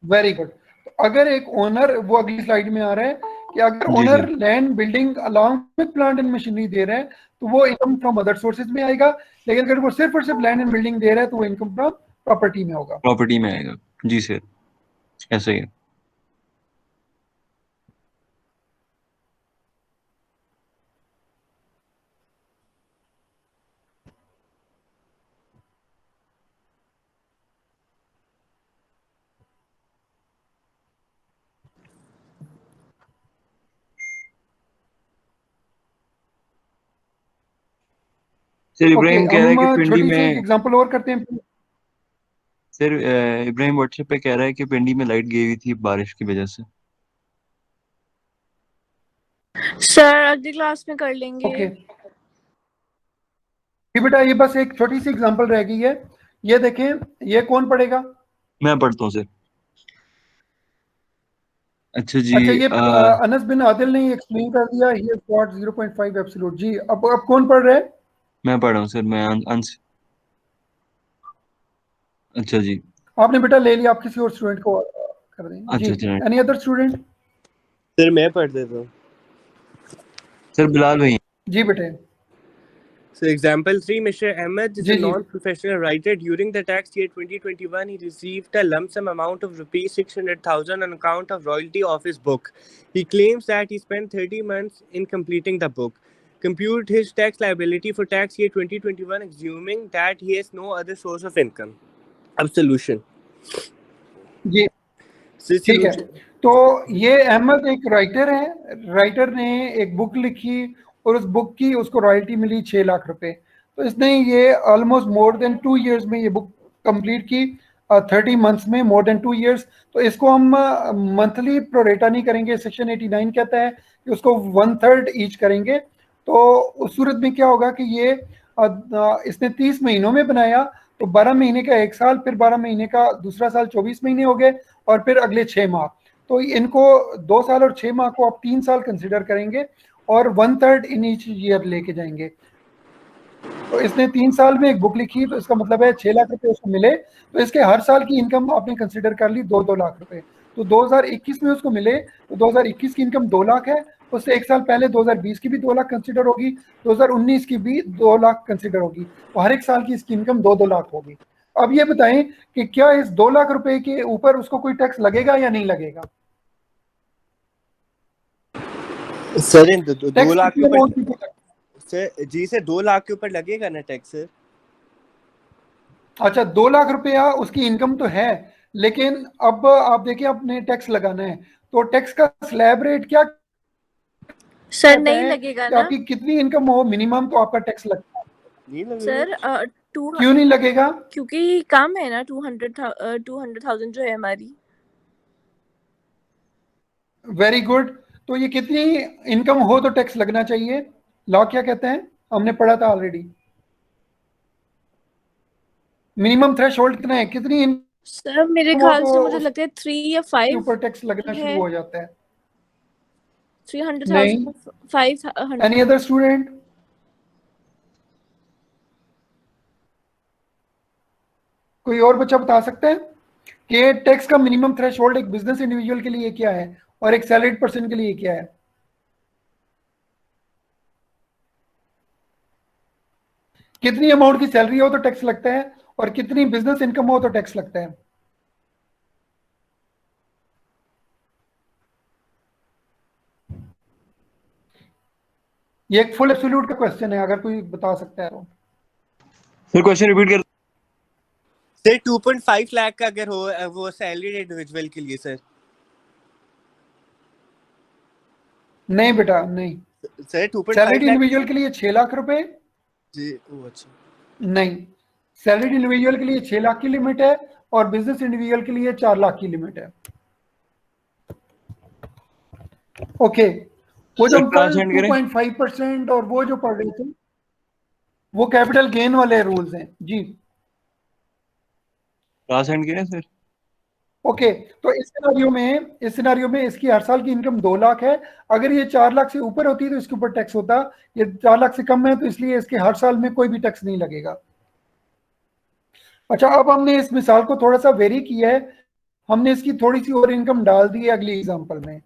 Very good. तो अगर एक ओनर, वो अगली स्लाइड में आ रहा है कि अगर जी owner sir. Land building along with plant and machinery दे रहा है तो वो इनकम फ्रॉम अदर सोर्सेज में आएगा। लेकिन अगर वो सिर्फ और सिर्फ लैंड एंड बिल्डिंग दे रहा है तो वो इनकम फ्रॉम प्रॉपर्टी में होगा। प्रॉपर्टी में आएगा। जी सर, ऐसा ही है। सर ओके, इब्राहिम कह रहा है कि हम पिंडी छोटी सी एक में एग्जांपल और करते हैं। सर इब्राहिम व्हाट्सएप पे कह रहा है कि पिंडी में लाइट गई हुई थी बारिश की वजह से। सर अगली क्लास में कर लेंगे। ओके ये बेटा, ये बस एक छोटी सी एग्जांपल रह गई है। ये देखें, ये कौन पढ़ेगा? मैं पढ़ता हूँ सर। अच्छा जी। अच्छा, ये अनस बिन आदिल ने एक्सप्लेन कर दिया, ही हैज गॉट 0.5 एब्सोल्यूट। जी, अब कौन पढ़ रहा है? मैं पढ़ रहा हूँ सर। मैं अंश। अच्छा जी। आपने बेटा ले लिया, आप किसी और स्टूडेंट को कर दें। जी, अच्छा अच्छा एनी अदर स्टूडेंट? सर मैं पढ़ देता हूँ। सर बिलाल भाई। जी बेटे। So example 3, Mr. Ahmed is ji a ji non-professional writer. During the tax year 2021, he received a lump sum amount of rupees 600,000 on account of royalty of his book. He claims that he spent 30 months in completing the book. compute his tax liability for tax year 2021 assuming that he has no other source of income. अब solution. जी ठीक है। तो ये अहमद एक writer है, writer ने एक book लिखी और उस बुक की उसको रॉयल्टी मिली 6 लाख रुपए। तो इसने ये ऑलमोस्ट मोर देन 2 इयर्स में ये बुक कंप्लीट की, 30 मंथ्स में, मोर देन 2 इयर्स। तो इसको हम मंथली प्रोरेटा नहीं करेंगे, सेक्शन 89 कहता है कि उसको 1/3 ईच करेंगे। तो उस सूरत में क्या होगा कि ये इसने 30 महीनों में बनाया, तो 12 महीने का 1 साल, फिर 12 महीने का दूसरा साल 24 महीने हो गए, और फिर अगले 6 माह। तो इनको 2 साल और 6 माह को आप 3 साल कंसिडर करेंगे और 1/3 इन ईच ईयर लेके जाएंगे। तो इसने 3 साल में एक बुक लिखी, तो इसका मतलब है 6 लाख रुपए उसको मिले। तो इसके हर साल की इनकम आपने कंसिडर कर ली 2-2 लाख रुपए। तो 2021 में उसको मिले, तो 2021 की इनकम 2 लाख है, उससे 1 साल पहले 2020 की भी 2 लाख कंसिडर होगी, 2019 की भी 2 लाख कंसिडर होगी। तो हर एक साल की इसकी इनकम 2-2 लाख होगी। अब ये बताएं कि क्या इस 2 लाख रुपए के ऊपर उसको कोई टैक्स लगेगा या नहीं लगेगा? सर इन 2 लाख के ऊपर सर जी सर 2 लाख के ऊपर लगेगा ना टैक्स सर? अच्छा 2 लाख रुपया उसकी इनकम तो है, लेकिन अब आप देखिए आपने टैक्स लगाना है, तो टैक्स का स्लैब रेट क्या सर नहीं लगेगा ना? आपकी कितनी इनकम हो मिनिमम तो आपका टैक्स लगता है। नहीं लगेगा सर क्यों नहीं लगेगा? क्योंकि कम है ना 200,000 जो है हमारी। Very good. तो ये कितनी इनकम हो तो टैक्स लगना चाहिए? लॉ क्या कहते हैं? हमने पढ़ा था ऑलरेडी। मिनिमम थ्रेशोल्ड कितना है? कितनी सर मेरे ख्याल से मुझे लगता है 3 या 5 ऊपर टैक्स लगना शुरू हो जाता है। 300,000 500। Any other student? कोई और बच्चा बता सकता है कि टैक्स का मिनिमम थ्रेशोल्ड एक बिजनेस इंडिविजुअल के लिए क्या है और एक सैलरीड पर्सन के लिए क्या है? कितनी अमाउंट की सैलरी हो तो टैक्स लगता है और कितनी बिजनेस इनकम हो तो टैक्स लगता है? ये एक फुल एब्सोल्यूट का क्वेश्चन है, अगर कोई बता सकता है तो। फिर क्वेश्चन रिपीट कर। सर 2.5 लाख का अगर हो वो सैलरीड इंडिविजुअल के लिए सर? नहीं बेटा नहीं सर 2.5 सैलरीड इंडिविजुअल के लिए 6 लाख रुपए जी। ओ अच्छा नहीं, सैलरीड इंडिविजुअल के लिए 6 लाख की लिमिट है और बिजनेस इंडिविजुअल के लिए 4 लाख की लिमिट है। ओके वो जो 2.5% और वो जो पढ़ रहे थे वो कैपिटल गेन वाले रूल्स हैं जी। क्लास एंड किया सर? ओके तो इस सिनारियो में इसकी हर साल की इनकम 2 लाख है। अगर ये 4 लाख से ऊपर होती तो इसके ऊपर टैक्स होता, ये 4 लाख से कम है तो इसलिए इसके हर साल में कोई भी टैक्स नहीं लगेगा। अच्छा अब हमने इस मिसाल को थोड़ा सा वेरी किया है, हमने इसकी थोड़ी सी और इनकम डाल दी है अगली एग्जांपल में।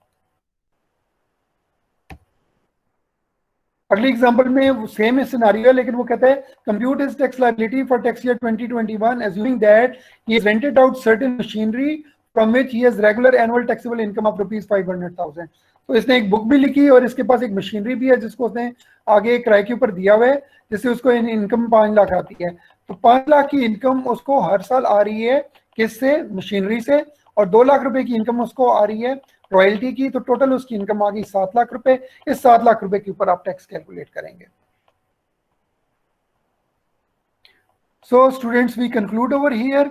अगली एग्जांपल में सेम सिनेरियो है, लेकिन वो कहता है compute his tax liability for tax year 2021 assuming that he has rented out certain machinery from which he has regular annual taxable income of ₹500,000। तो इसने एक बुक भी लिखी और इसके पास एक मशीनरी भी है जिसको उसने आगे किराए के ऊपर दिया हुआ है, जिससे उसको इनकम 5 लाख आती है। तो 5 लाख की इनकम उसको हर साल आ रही है किससे? मशीनरी से। और 2 लाख रुपए की इनकम उसको आ रही है रॉयल्टी की। तो टोटल उसकी इनकम आ गई 7 लाख रुपए। इस 7 लाख रुपए के ऊपर आप टैक्स कैलकुलेट करेंगे। So students, we conclude over here.